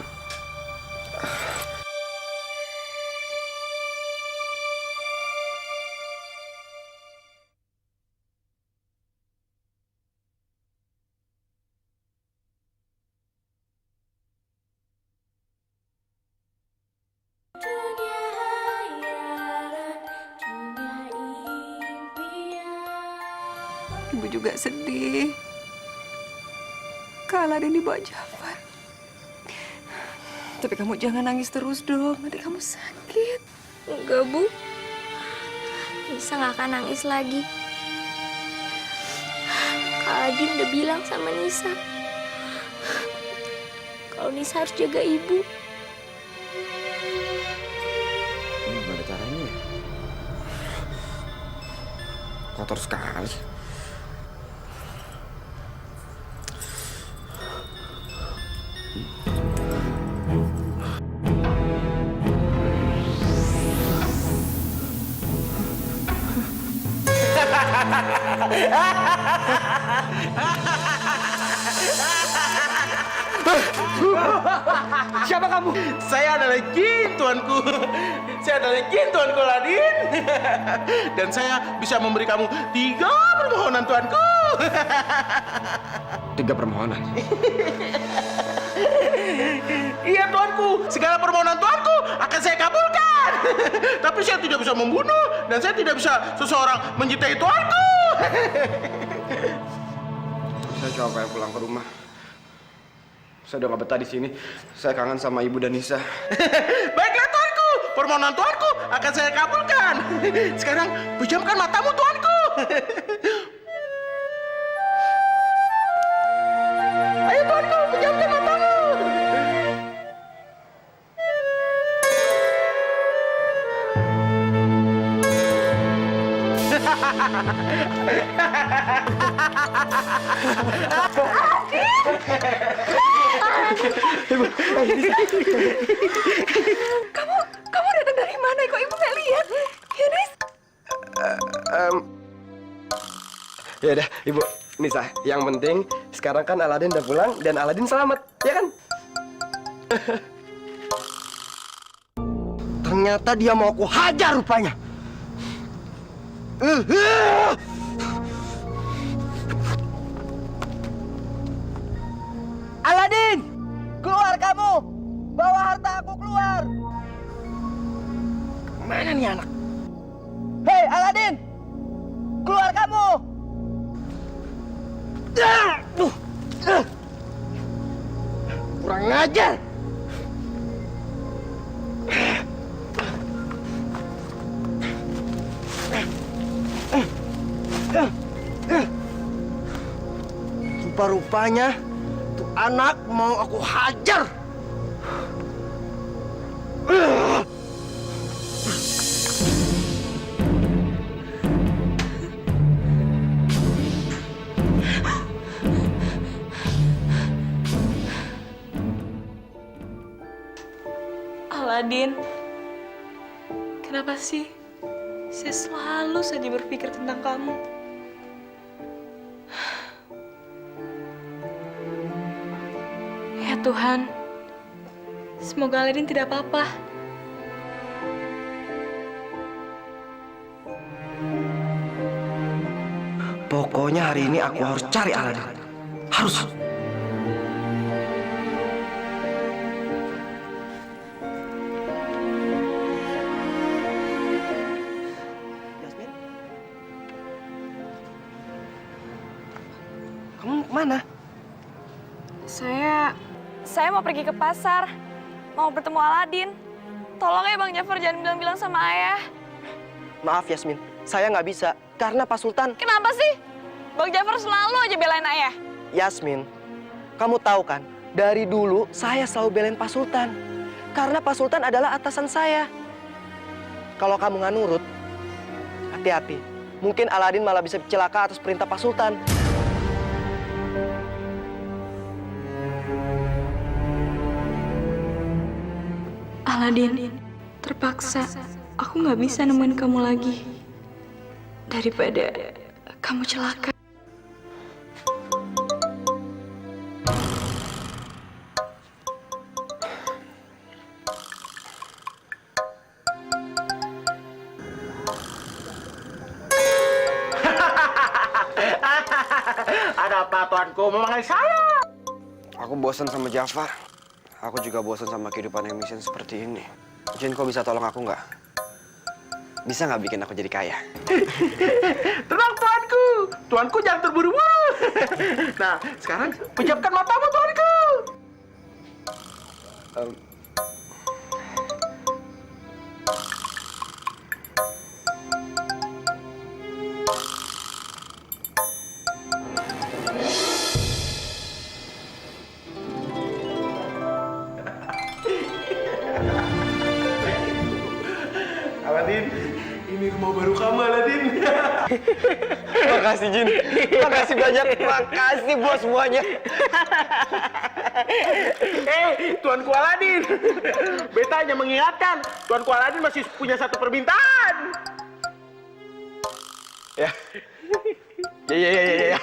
S4: Ibu juga sedih. Kalau ada yang dibawa Jafar. Tapi kamu jangan nangis terus dong, nanti kamu sakit.
S7: Enggak, Bu. Nisa nggak akan nangis lagi. Kak Adin udah bilang sama Nisa kalau Nisa harus jaga ibu.
S1: gimana caranya ya? Kotor sekali. Siapa kamu?
S2: Saya adalah jin, tuanku. Saya adalah jin, tuanku Aladin. Dan saya bisa memberi kamu 3 permohonan, tuanku.
S1: 3 permohonan.
S2: Iya, tuanku. Segala permohonan tuanku akan saya kabulkan. Tapi saya tidak bisa membunuh dan saya tidak bisa seseorang mencintai tuanku.
S1: Saya coba pengen pulang ke rumah. Saya udah gak betah di sini. Saya kangen sama Ibu dan Nisa.
S2: Baiklah, tuanku. Permohonan tuanku akan saya kabulkan. Sekarang pejamkan matamu, tuanku. Ayo, tuanku, pejamkan matamu.
S4: Kamu datang dari mana? Kok ibu nggak lihat? Nis?
S1: Ya udah, Ibu Nisa. Yang penting sekarang kan Aladin udah pulang dan Aladin selamat, ya kan?
S5: Ternyata dia mau aku hajar rupanya. Aladin, keluar kamu! Bawa harta aku keluar! Mana nih anak? Hei Aladin, keluar kamu! Kurang ajar! Rupa-rupanya tuh anak mau aku hajar.
S7: Aladin, kenapa sih saya selalu saja berpikir tentang kamu? Ya Tuhan, semoga Aladin tidak apa-apa.
S5: Pokoknya hari ini aku harus cari Aladin. Harus. Yasmin? Kamu kemana?
S7: Saya mau pergi ke pasar, mau bertemu Aladin. Tolong ya Bang Jafar, jangan bilang-bilang sama ayah.
S5: Maaf Yasmin, saya nggak bisa karena Pak Sultan.
S7: Kenapa sih? Bang Jafar selalu aja belain ayah.
S5: Yasmin, kamu tahu kan, dari dulu saya selalu belain Pak Sultan. Karena Pak Sultan adalah atasan saya. Kalau kamu nggak nurut, hati-hati. Mungkin Aladin malah bisa celaka atas perintah Pak Sultan.
S7: Aladin, terpaksa aku nggak bisa nemuin kamu lagi. Daripada kamu celaka.
S2: Ada apa, tuanku? Memanggil saya?
S1: Aku bosan sama Jafar. Aku juga bosan sama kehidupan yang miskin seperti ini. Jin, kok bisa tolong aku nggak? Bisa nggak bikin aku jadi kaya?
S2: Tenang, tuanku. Tuanku jangan terburu-buru. Nah, sekarang pejamkan matamu, tuanku. Aladin, ini rumah baru kamu, Aladin.
S1: Makasih Jin, makasih banyak, makasih buat semuanya.
S2: Tuanku Aladin. Beta hanya mengingatkan, Tuanku Aladin masih punya satu permintaan.
S1: Ya. Ya.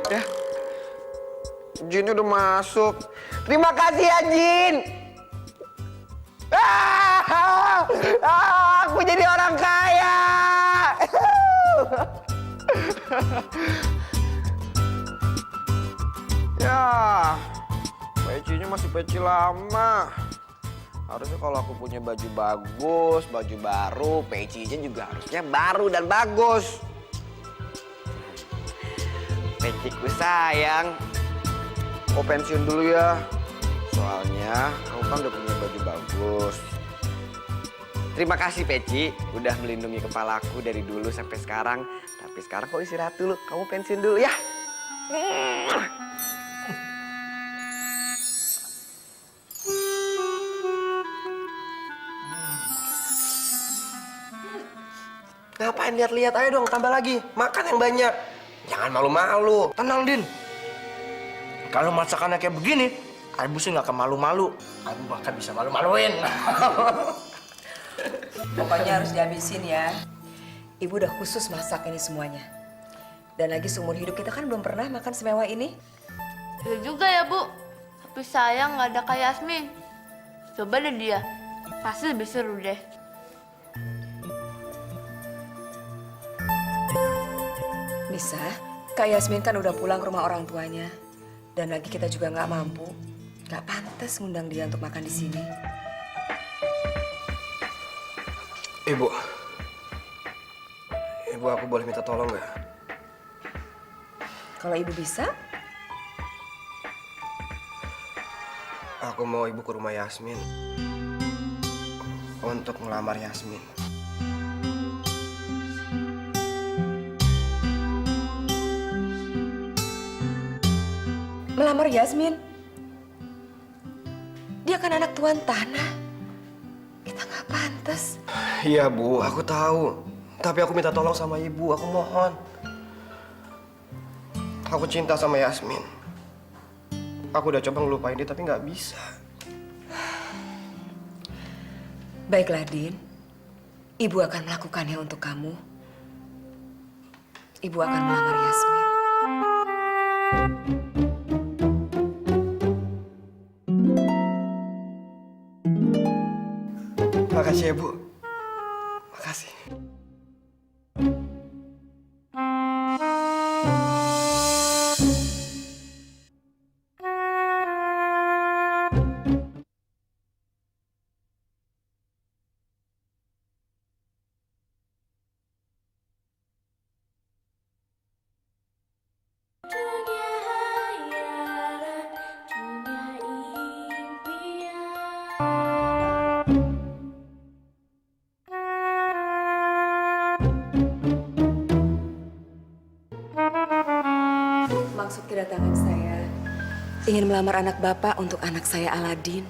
S1: Ya. Jin udah masuk. Terima kasih ya, Jin. Aku jadi orang kaya. Ya, pecinya masih peci lama. Harusnya kalau aku punya baju bagus, baju baru, pecinya juga harusnya baru dan bagus. Peciku sayang, mau pensiun dulu ya. Soalnya kamu kan udah punya baju bagus. Terima kasih Peci, udah melindungi kepalaku dari dulu sampai sekarang. Tapi sekarang kau istirahat dulu, kamu pensiun dulu ya.
S5: Ngapain lihat-lihat, ayo dong tambah lagi. Makan yang banyak. Jangan malu-malu. Tenang, Din. Kalau masakannya kayak begini, Ibu sih nggak akan malu-malu. Ibu bahkan bisa malu-maluin.
S4: Pokoknya harus dihabisin ya. Ibu udah khusus masak ini semuanya. Dan lagi seumur hidup kita kan belum pernah makan semewah ini.
S8: Ya juga ya, Bu. Tapi sayang nggak ada Kak Yasmin. Coba deh dia. Pasti lebih seru deh.
S4: Nisa, Kak Yasmin kan udah pulang ke rumah orang tuanya. Dan lagi kita juga nggak mampu. Nggak pantas ngundang dia untuk makan di sini.
S5: Ibu, aku boleh minta tolong nggak?
S4: Kalau ibu bisa,
S5: Aku mau ibu ke rumah Yasmin untuk melamar Yasmin.
S4: melamar Yasmin. Dia kan anak tuan tanah. Kita nggak pantas.
S5: Iya, Bu, aku tahu. Tapi aku minta tolong sama ibu, aku mohon. Aku cinta sama Yasmin. Aku udah coba ngelupain dia, tapi nggak bisa.
S4: Baiklah, Din. Ibu akan melakukannya untuk kamu. Ibu akan melamar Yasmin.
S5: Makasih ya, Bu. Makasih.
S4: Maksud kedatangan saya ingin melamar anak Bapak untuk anak saya Aladin.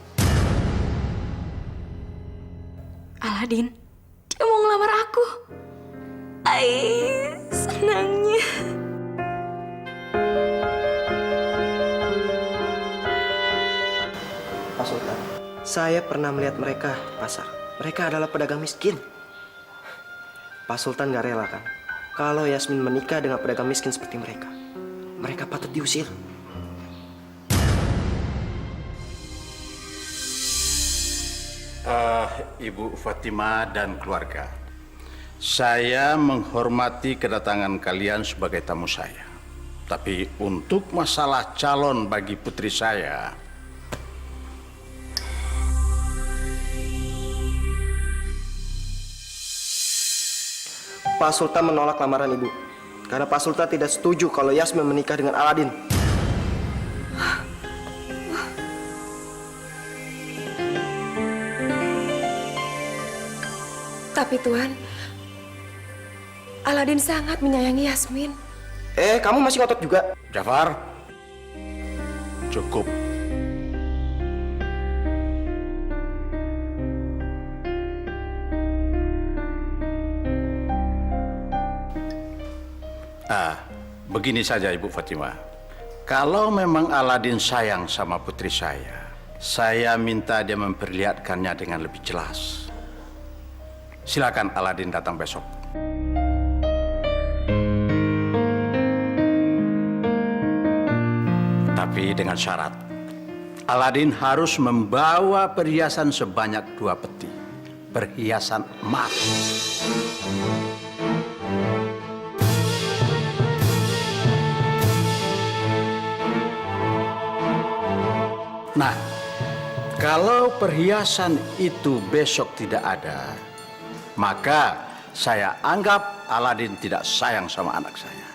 S4: Aladin? Dia mau ngelamar aku? Senangnya.
S5: Pak Sultan, saya pernah melihat mereka di pasar. Mereka adalah pedagang miskin. Pak Sultan gak rela kan kalau Yasmin menikah dengan pedagang miskin seperti mereka. Mereka patut diusir.
S6: Ibu Fatima dan keluarga, saya menghormati kedatangan kalian sebagai tamu saya. Tapi untuk masalah calon bagi putri saya,
S5: Pak Sultan menolak lamaran ibu. Karena Pak Sultan tidak setuju kalau Yasmin menikah dengan Aladin.
S4: Tapi Tuan, Aladin sangat menyayangi Yasmin.
S5: Kamu masih ngotot juga?
S6: Jafar, cukup. Begini saja Ibu Fatima. Kalau memang Aladin sayang sama putri saya minta dia memperlihatkannya dengan lebih jelas. silakan Aladin datang besok. Tapi dengan syarat, Aladin harus membawa perhiasan sebanyak 2 peti. Perhiasan emas. Nah, kalau perhiasan itu besok tidak ada, maka saya anggap Aladin tidak sayang sama anak saya.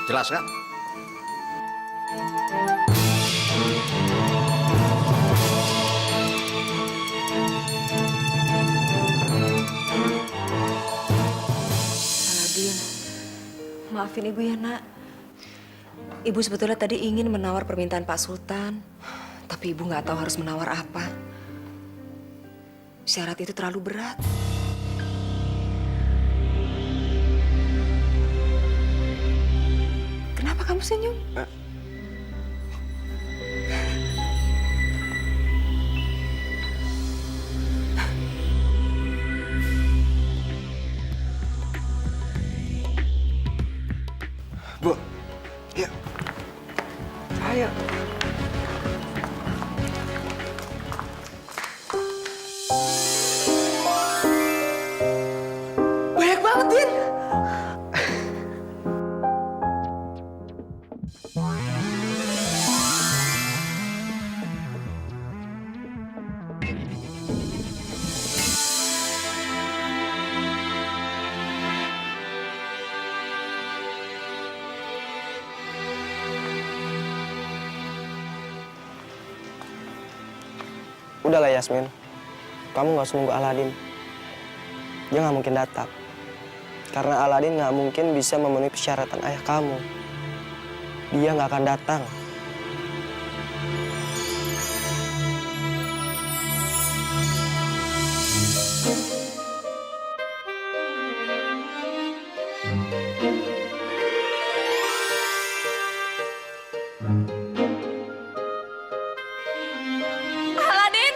S6: Jelas kan?
S4: Aladin, maafin ibu ya nak. Ibu sebetulnya tadi ingin menawar permintaan Pak Sultan, tapi ibu nggak tahu harus menawar apa. Syarat itu terlalu berat. Kenapa kamu senyum?
S1: Bu, yuk. Ayo.
S5: Banyak banget, Din. Udahlah Yasmin, kamu nggak usah nunggu Aladin. Dia nggak mungkin datang. Karena Aladin nggak mungkin bisa memenuhi persyaratan ayah kamu. Dia nggak akan datang.
S7: Aladin!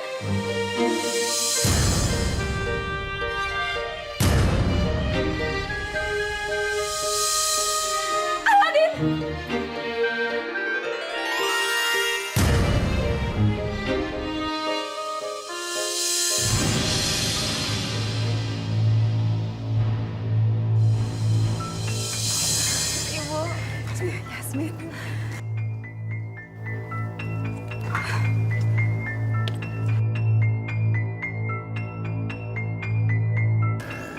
S4: Yasmin.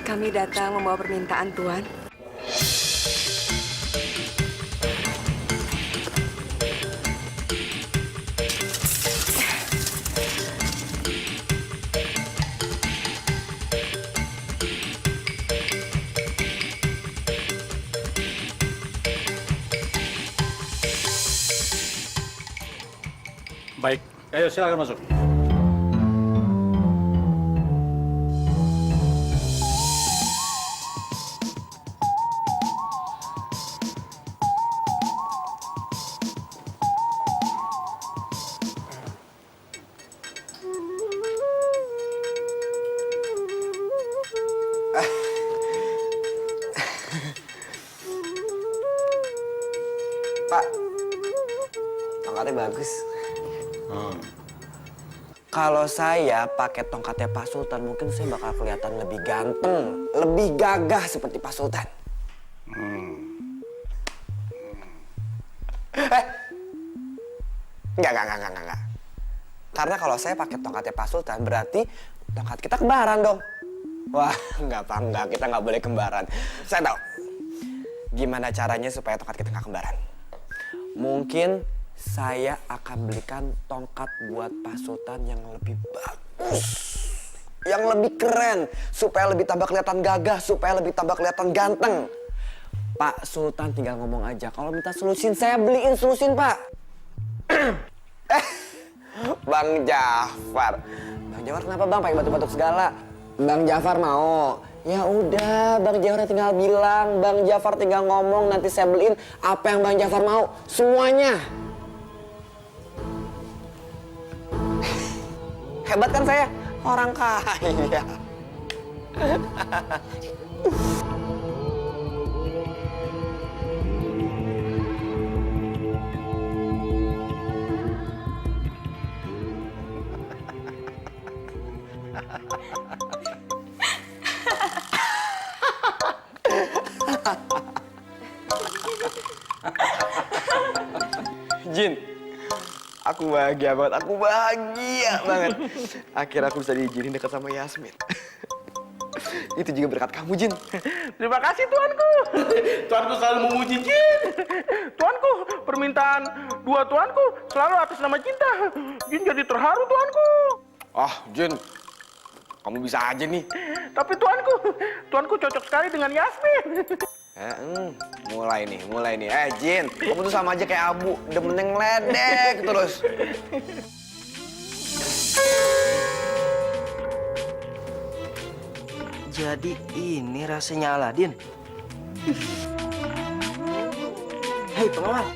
S4: Kami datang membawa permintaan Tuan.
S6: Baik, ayo silakan masuk.
S1: Pak, tongkatnya bagus. Kalau saya pakai tongkatnya Pak Sultan, mungkin saya bakal kelihatan lebih ganteng, lebih gagah seperti Pak Sultan. Enggak. Karena kalau saya pakai tongkatnya Pak Sultan, berarti tongkat kita kembaran dong. Wah, enggak, kita nggak boleh kembaran. Saya tahu gimana caranya supaya tongkat kita nggak kembaran. Mungkin saya akan belikan tongkat buat Pak Sultan yang lebih bagus, yang lebih keren, supaya lebih tambah kelihatan gagah, supaya lebih tambah kelihatan ganteng. Pak Sultan tinggal ngomong aja, kalau minta selusin saya beliin selusin, Pak. Bang Jafar kenapa Bang pakai batuk-batuk segala? Bang Jafar mau. Ya udah, Bang Jafar tinggal bilang, Bang Jafar tinggal ngomong, nanti saya beliin apa yang Bang Jafar mau, semuanya. Hebat kan saya? Orang kaya. Jin, aku bahagia banget, aku bahagia banget. Akhirnya aku bisa diizinin dekat sama Yasmin. Itu juga berkat kamu, Jin.
S2: Terima kasih tuanku. Tuanku selalu memuji Jin. Tuanku, permintaan dua tuanku selalu atas nama cinta. Jin jadi terharu tuanku.
S1: Ah, Jin, kamu bisa aja nih.
S2: Tapi tuanku cocok sekali dengan Yasmin.
S1: Mulai nih. Jin, kamu tuh sama aja kayak Abu, demen ngeledek terus.
S5: Jadi ini rasanya Aladin. Hei pengawal.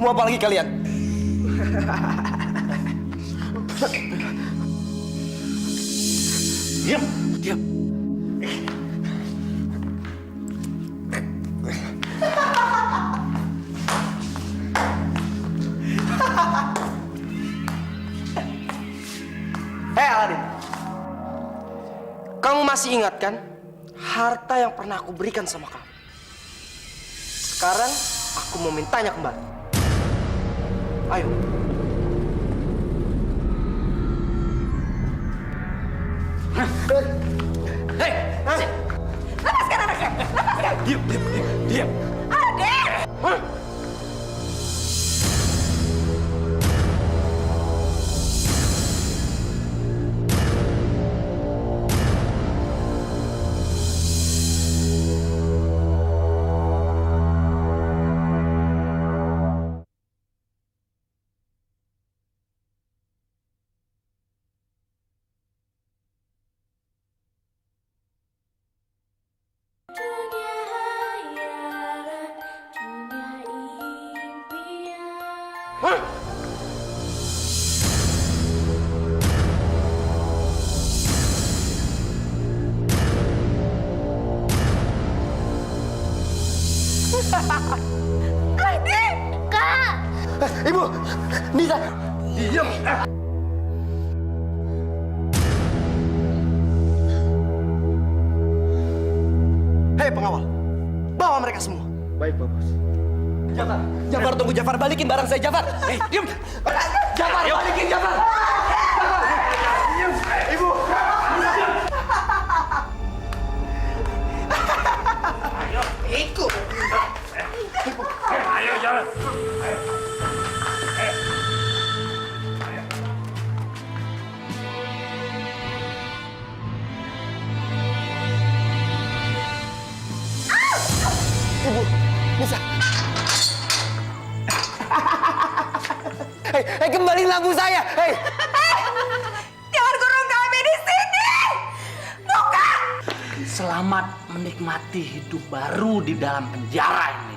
S1: Mau apa lagi kalian?
S2: Diam.
S5: Hei Aladin, kamu masih ingat kan harta yang pernah aku berikan sama kamu? Sekarang aku mau mintanya kembali. Ayo.
S1: Hei!
S4: Lepaskan anaknya! Lepaskan!
S1: Diam!
S4: Adik!
S1: Ibu! Nisa!
S2: Diam.
S5: Hei pengawal, bawa mereka semua.
S1: Baik, Pak Bos.
S5: Jafar, tunggu Jafar, balikin barang saya Jafar. Hei, diam. Jafar, balikin Jafar.
S2: Ibu.
S5: Ikut.
S2: Ayo jalan.
S1: Ibu, Nisa. Hei, kembali lampu saya. Hei.
S4: Jangan kurung kami di sini! Buka!
S6: Selamat menikmati hidup baru di dalam penjara ini.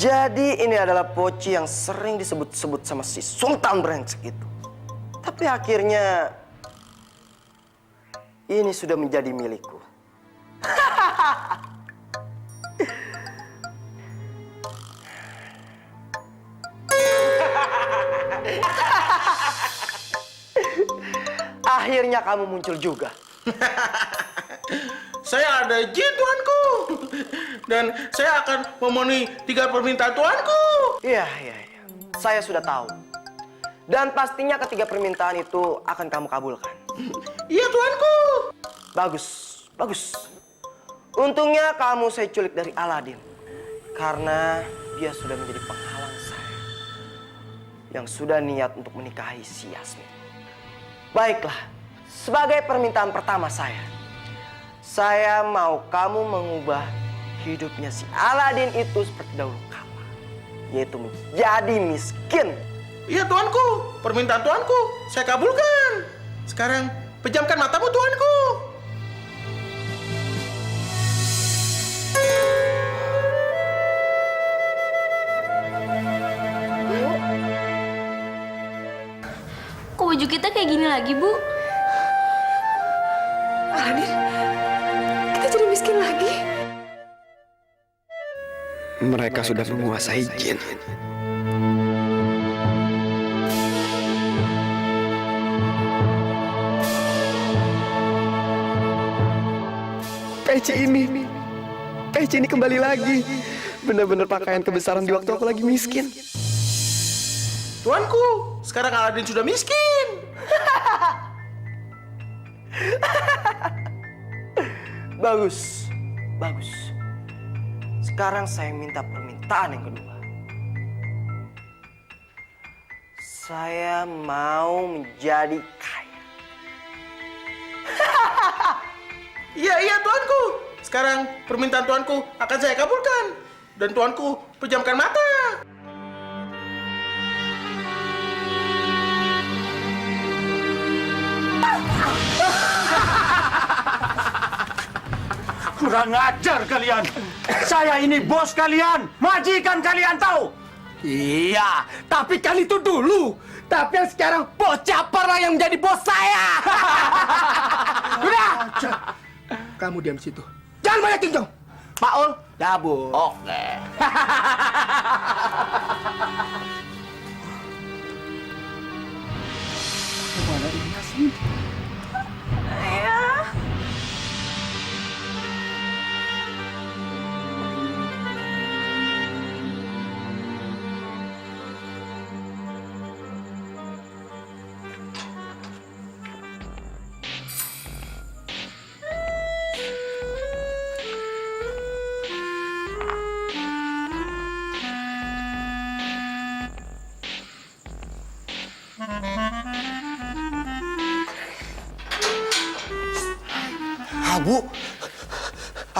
S5: Jadi ini adalah Poci yang sering disebut-sebut sama si Sultan brengsek itu. Tapi akhirnya ini sudah menjadi milikku. Akhirnya kamu muncul juga.
S2: saya ada izin tuanku. Dan saya akan memenuhi 3 permintaan tuanku.
S5: Iya. Saya sudah tahu. Dan pastinya ketiga permintaan itu akan kamu kabulkan.
S2: Iya tuanku.
S5: Bagus. Untungnya kamu saya culik dari Aladin. Karena dia sudah menjadi penghalang saya. Yang sudah niat untuk menikahi si Yasmin. Baiklah, sebagai permintaan pertama saya mau kamu mengubah hidupnya si Aladin itu seperti dahulu kala. Yaitu menjadi miskin.
S2: Iya tuanku, permintaan tuanku saya kabulkan. Sekarang pejamkan matamu tuanku.
S8: Kok baju kita kayak gini lagi, Bu?
S4: Aladin, kita jadi miskin lagi.
S1: Mereka sudah menguasai jin. Peci ini kembali lagi. Benar-benar pakaian kebesaran di waktu aku lagi miskin.
S2: Tuanku, sekarang Aladin sudah miskin.
S5: Bagus. Sekarang saya minta permintaan yang kedua. Saya mau menjadi kaya.
S2: Iya tuanku. Sekarang permintaan tuanku akan saya kabulkan. Dan tuanku pejamkan mata.
S6: Kurang ajar kalian. Saya ini bos kalian, majikan kalian tahu.
S1: Iya, tapi kan itu dulu. Tapi yang sekarang bos Japar lah yang menjadi bos saya.
S2: Udah. Kamu diam situ. Jangan banyak cincong.
S1: Pak Ul, ya Bu. Oke.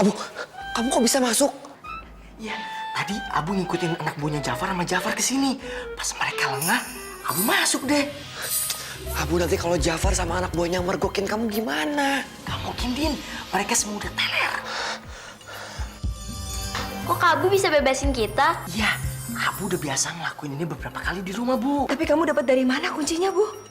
S5: Abu, kamu kok bisa masuk? Iya, tadi Abu ngikutin anak buahnya Jafar sama Jafar ke sini. Pas mereka lengah, Abu masuk deh.
S1: Abu, nanti kalau Jafar sama anak buahnya mergokin kamu gimana?
S5: Gak mungkin, Din. Mereka semua udah teler.
S8: Kok Kak Abu bisa bebasin kita?
S5: Iya, Abu udah biasa ngelakuin ini beberapa kali di rumah, Bu.
S4: Tapi kamu dapat dari mana kuncinya, Bu?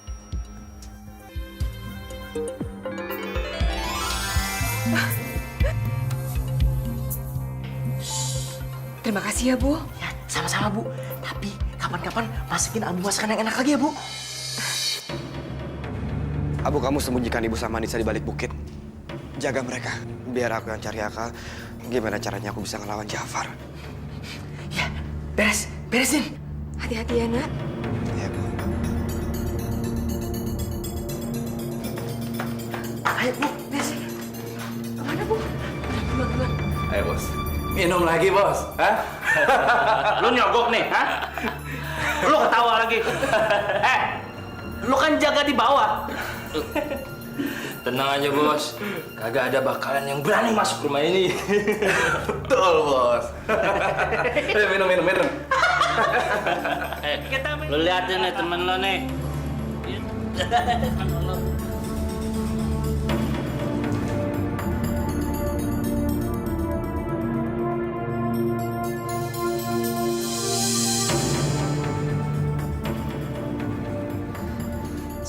S4: Terima kasih ya, Bu.
S5: Ya, sama-sama, Bu. Tapi kapan-kapan masukin Abu masakan yang enak lagi ya, Bu.
S1: Abu, kamu sembunyikan Ibu sama Anissa di balik bukit. Jaga mereka. Biar aku yang cari akal. Gimana caranya aku bisa ngelawan Jafar.
S5: Ya, beresin.
S4: Hati-hati ya, Nak.
S1: Ya, Bu.
S5: Ayo, Bu, beresin. Kemana, Bu? Duluan.
S9: Ayo bos, minum lagi bos, hah?
S2: Lu nyogok nih, hah? Lu ketawa lagi. Lu kan jaga di bawah.
S9: Tenang aja bos, kagak ada bakalan yang berani masuk rumah ini. Betul bos. Ayo minum.
S2: Lu liatin nih temen lu nih.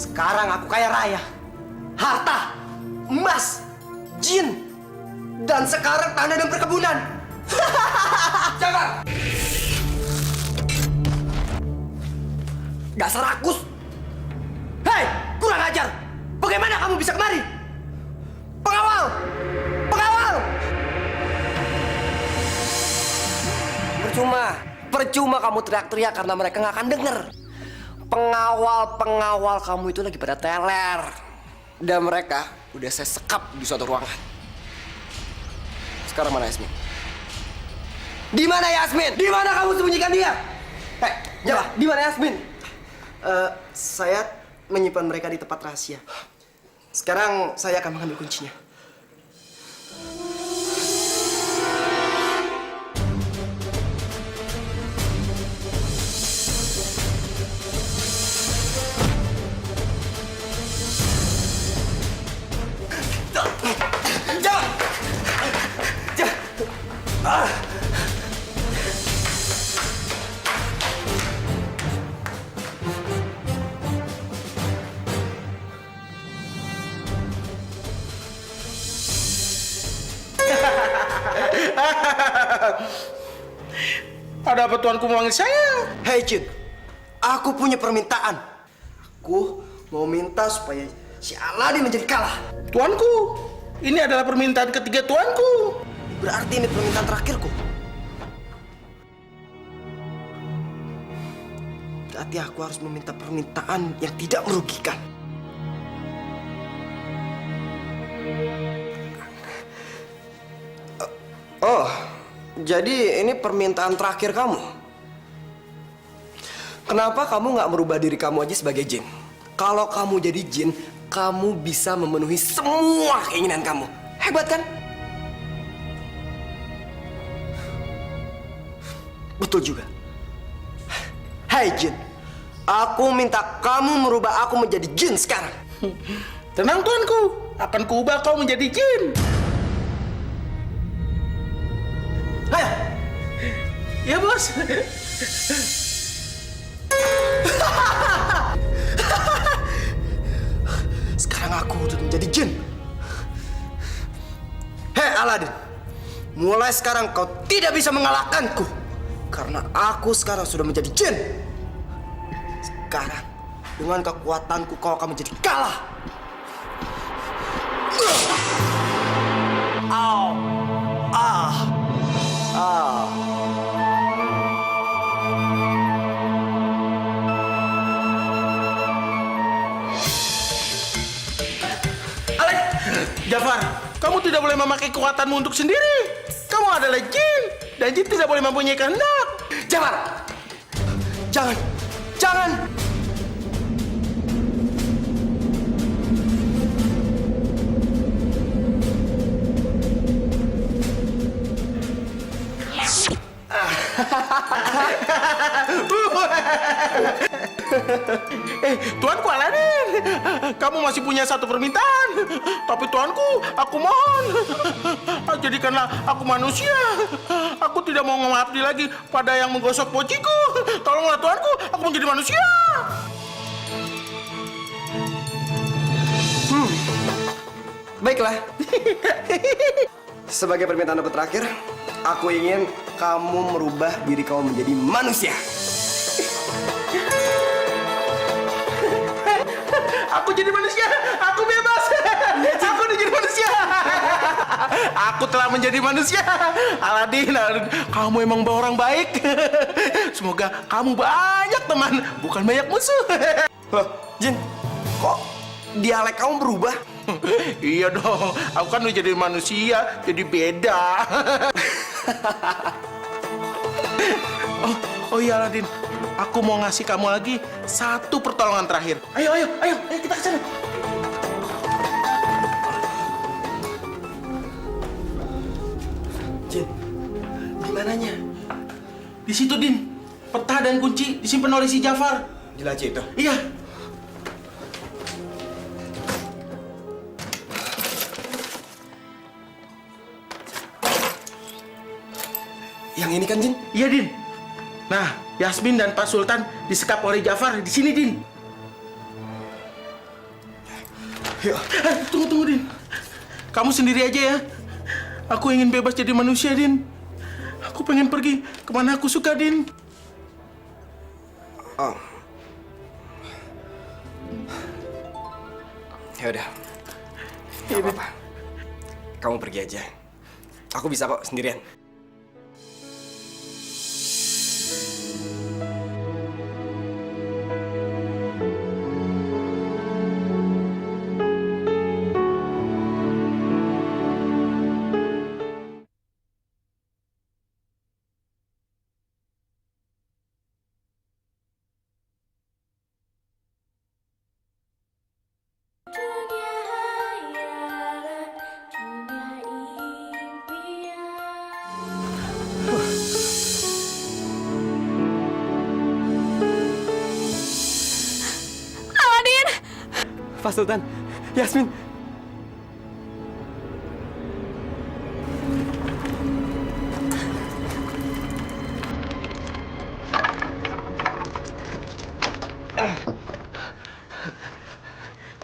S5: Sekarang aku kaya raya. Harta, emas, jin, dan sekarang tanah dan perkebunan. Jangan! Dasar rakus! Hei, kurang ajar! Bagaimana kamu bisa kemari? Pengawal! Pengawal! Percuma kamu teriak-teriak karena mereka nggak akan denger. Pengawal kamu itu lagi pada teler. Dan mereka udah saya sekap di suatu ruangan. Sekarang mana Yasmin? Di mana Yasmin? Di mana kamu sembunyikan dia? Hei, jawab. Di mana Yasmin? Saya menyimpan mereka di tempat rahasia. Sekarang saya akan mengambil kuncinya.
S2: Ada apa tuanku memanggil saya?
S5: Hei Jin, aku punya permintaan. Aku mau minta supaya si Aladin menjadi kalah.
S2: Tuanku, ini adalah permintaan ketiga tuanku.
S5: Berarti ini permintaan terakhirku. Berarti aku harus meminta permintaan yang tidak merugikan. Oh, jadi ini permintaan terakhir kamu. Kenapa kamu nggak merubah diri kamu aja sebagai jin? Kalau kamu jadi jin, kamu bisa memenuhi semua keinginan kamu. Hebat kan? Betul juga. Hai jin, aku minta kamu merubah aku menjadi jin sekarang.
S2: Tenang tuanku, akan kuubah kau menjadi jin.
S5: Ayo.
S2: Ya bos.
S5: Sekarang aku udah menjadi jin. Hei Aladin, mulai sekarang kau tidak bisa mengalahkanku. Karena aku sekarang sudah menjadi jin. Sekarang, dengan kekuatanku kau akan menjadi kalah. Au. Ah. Ah.
S2: Jafar, kamu tidak boleh memakai kekuatanmu untuk sendiri. Kamu adalah jin, dan jin tidak boleh mempunyai kehendak.
S5: Jafar, jangan, jangan.
S2: Tuanku Aladin, kamu masih punya satu permintaan. Tapi tuanku, aku mohon, jadikanlah aku manusia. Aku tidak mau mengabdi lagi pada yang menggosok pociku. Tolonglah tuanku, aku menjadi manusia.
S5: Baiklah. Sebagai permintaan aku terakhir, aku ingin kamu merubah diri kamu menjadi manusia.
S2: Aku jadi manusia, aku bebas. Aku udah jadi manusia. Aku telah menjadi manusia. Aladin, kamu emang orang baik. Semoga kamu banyak teman, bukan banyak musuh.
S5: Loh, Jin, kok dialek kamu berubah?
S2: Iya dong, aku kan udah jadi manusia, jadi beda. Oh iya Aladin, aku mau ngasih kamu lagi satu pertolongan terakhir. Ayo kita ke sana.
S5: Jin, di mananya?
S2: Di situ Din, peta dan kunci disimpan oleh si Jafar.
S5: Di laci itu?
S2: Iya.
S5: Yang ini kan, Jin?
S2: Iya, Din. Nah, Yasmin dan Pak Sultan disekap oleh Jafar di sini, Din.
S5: Yuk.
S2: Tunggu, Din. Kamu sendiri aja ya. Aku ingin bebas jadi manusia, Din. Aku pengen pergi kemana aku suka, Din.
S5: Oh. Ya udah. Gak apa-apa. Kamu pergi aja. Aku bisa kok sendirian.
S1: Pak Sultan, Yasmin.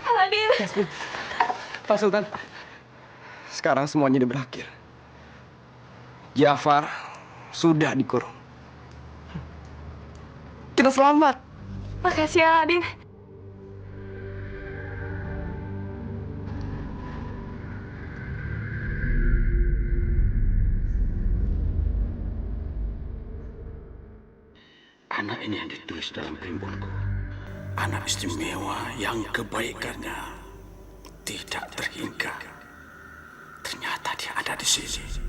S7: Aladin.
S1: Yasmin, Pak Sultan. Sekarang semuanya udah berakhir. Jafar sudah dikurung. Kita selamat.
S7: Makasih ya, Aladin.
S6: Anak ini yang ditulis dalam primbonku. Anak istimewa yang kebaikannya tidak terhingga. Ternyata dia ada di sini.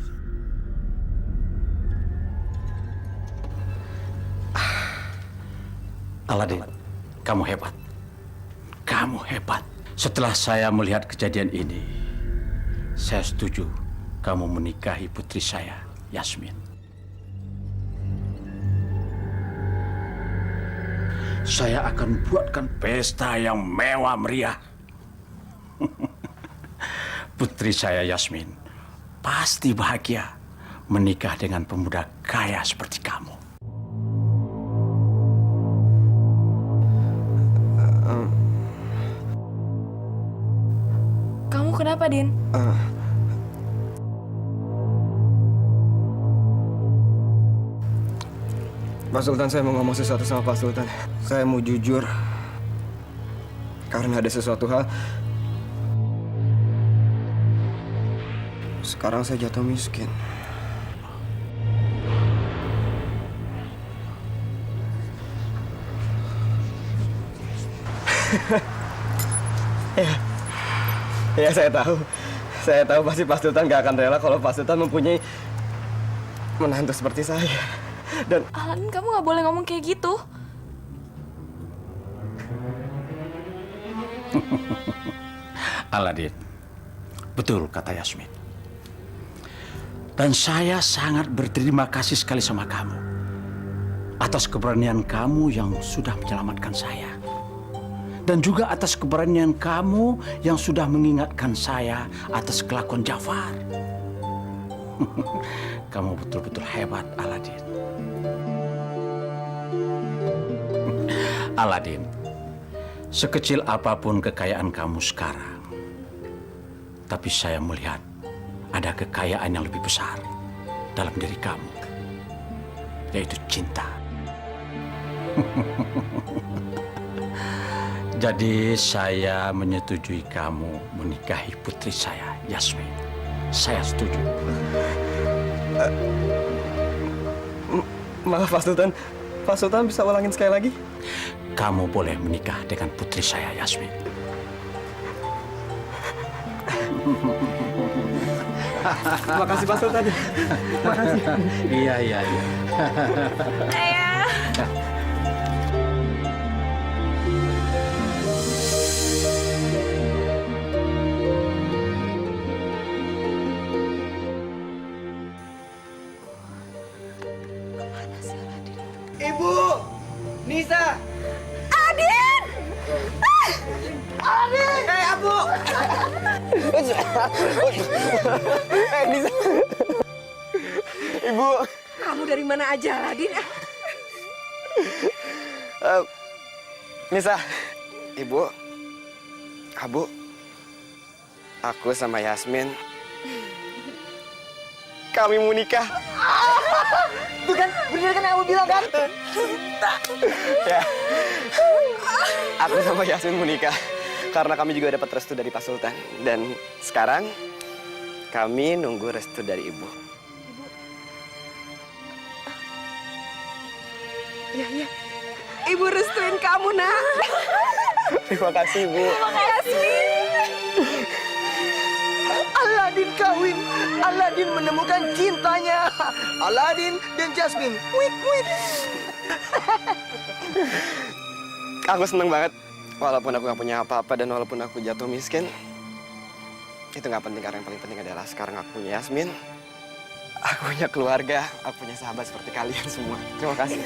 S6: Aladin, kamu hebat. Kamu hebat. Setelah saya melihat kejadian ini, saya setuju kamu menikahi putri saya, Yasmin. Saya akan buatkan pesta yang mewah meriah. Putri saya Yasmin pasti bahagia menikah dengan pemuda kaya seperti kamu.
S7: Kamu kenapa, Din?
S1: Pak Sultan, saya mau ngomong sesuatu sama Pak Sultan. Saya mau jujur. Karena ada sesuatu hal. Sekarang saya jatuh miskin. Ya, saya tahu. Saya tahu pasti Pak Sultan gak akan rela kalau Pak Sultan mempunyai menantu seperti saya. Dan
S7: Aladin, kamu nggak boleh ngomong kayak gitu.
S6: Aladin, betul kata Yasmin. Dan saya sangat berterima kasih sekali sama kamu atas keberanian kamu yang sudah menyelamatkan saya. Dan juga atas keberanian kamu yang sudah mengingatkan saya atas kelakuan Jafar. Kamu betul-betul hebat, Aladin. Aladin, sekecil apapun kekayaan kamu sekarang, tapi saya melihat ada kekayaan yang lebih besar dalam diri kamu, yaitu cinta. Jadi saya menyetujui kamu menikahi putri saya, Yasmin. Saya setuju.
S1: maaf Pak Sultan. Pak Sultan bisa ulangin sekali lagi?
S6: Kamu boleh menikah dengan putri saya, Yasmin.
S1: Makasih Pak Sultan. Makasih.
S6: Iya.
S7: Ayah.
S1: Ibu! Nisa!
S3: Adin!
S1: Adin! Abu! Nisa! Ibu!
S4: Kamu dari mana aja, Radin?
S1: Nisa! Ibu! Abu! Aku sama Yasmin kami mau nikah.
S5: Bukan, bener kan yang aku bilang kan?
S1: Ya. Aku sama Yasmin mau nikah karena kami juga dapat restu dari Pak Sultan. Dan sekarang kami nunggu restu dari Ibu.
S4: Iya. Ibu restuin kamu, nak.
S1: Terima kasih, Bu.
S5: Aladin kawin, Aladin menemukan cintanya. Aladin dan Jasmine, wit.
S1: Aku seneng banget. Walaupun aku gak punya apa-apa dan walaupun aku jatuh miskin, itu gak penting karena yang paling penting adalah sekarang aku punya Yasmin, aku punya keluarga, aku punya sahabat seperti kalian semua. Terima kasih.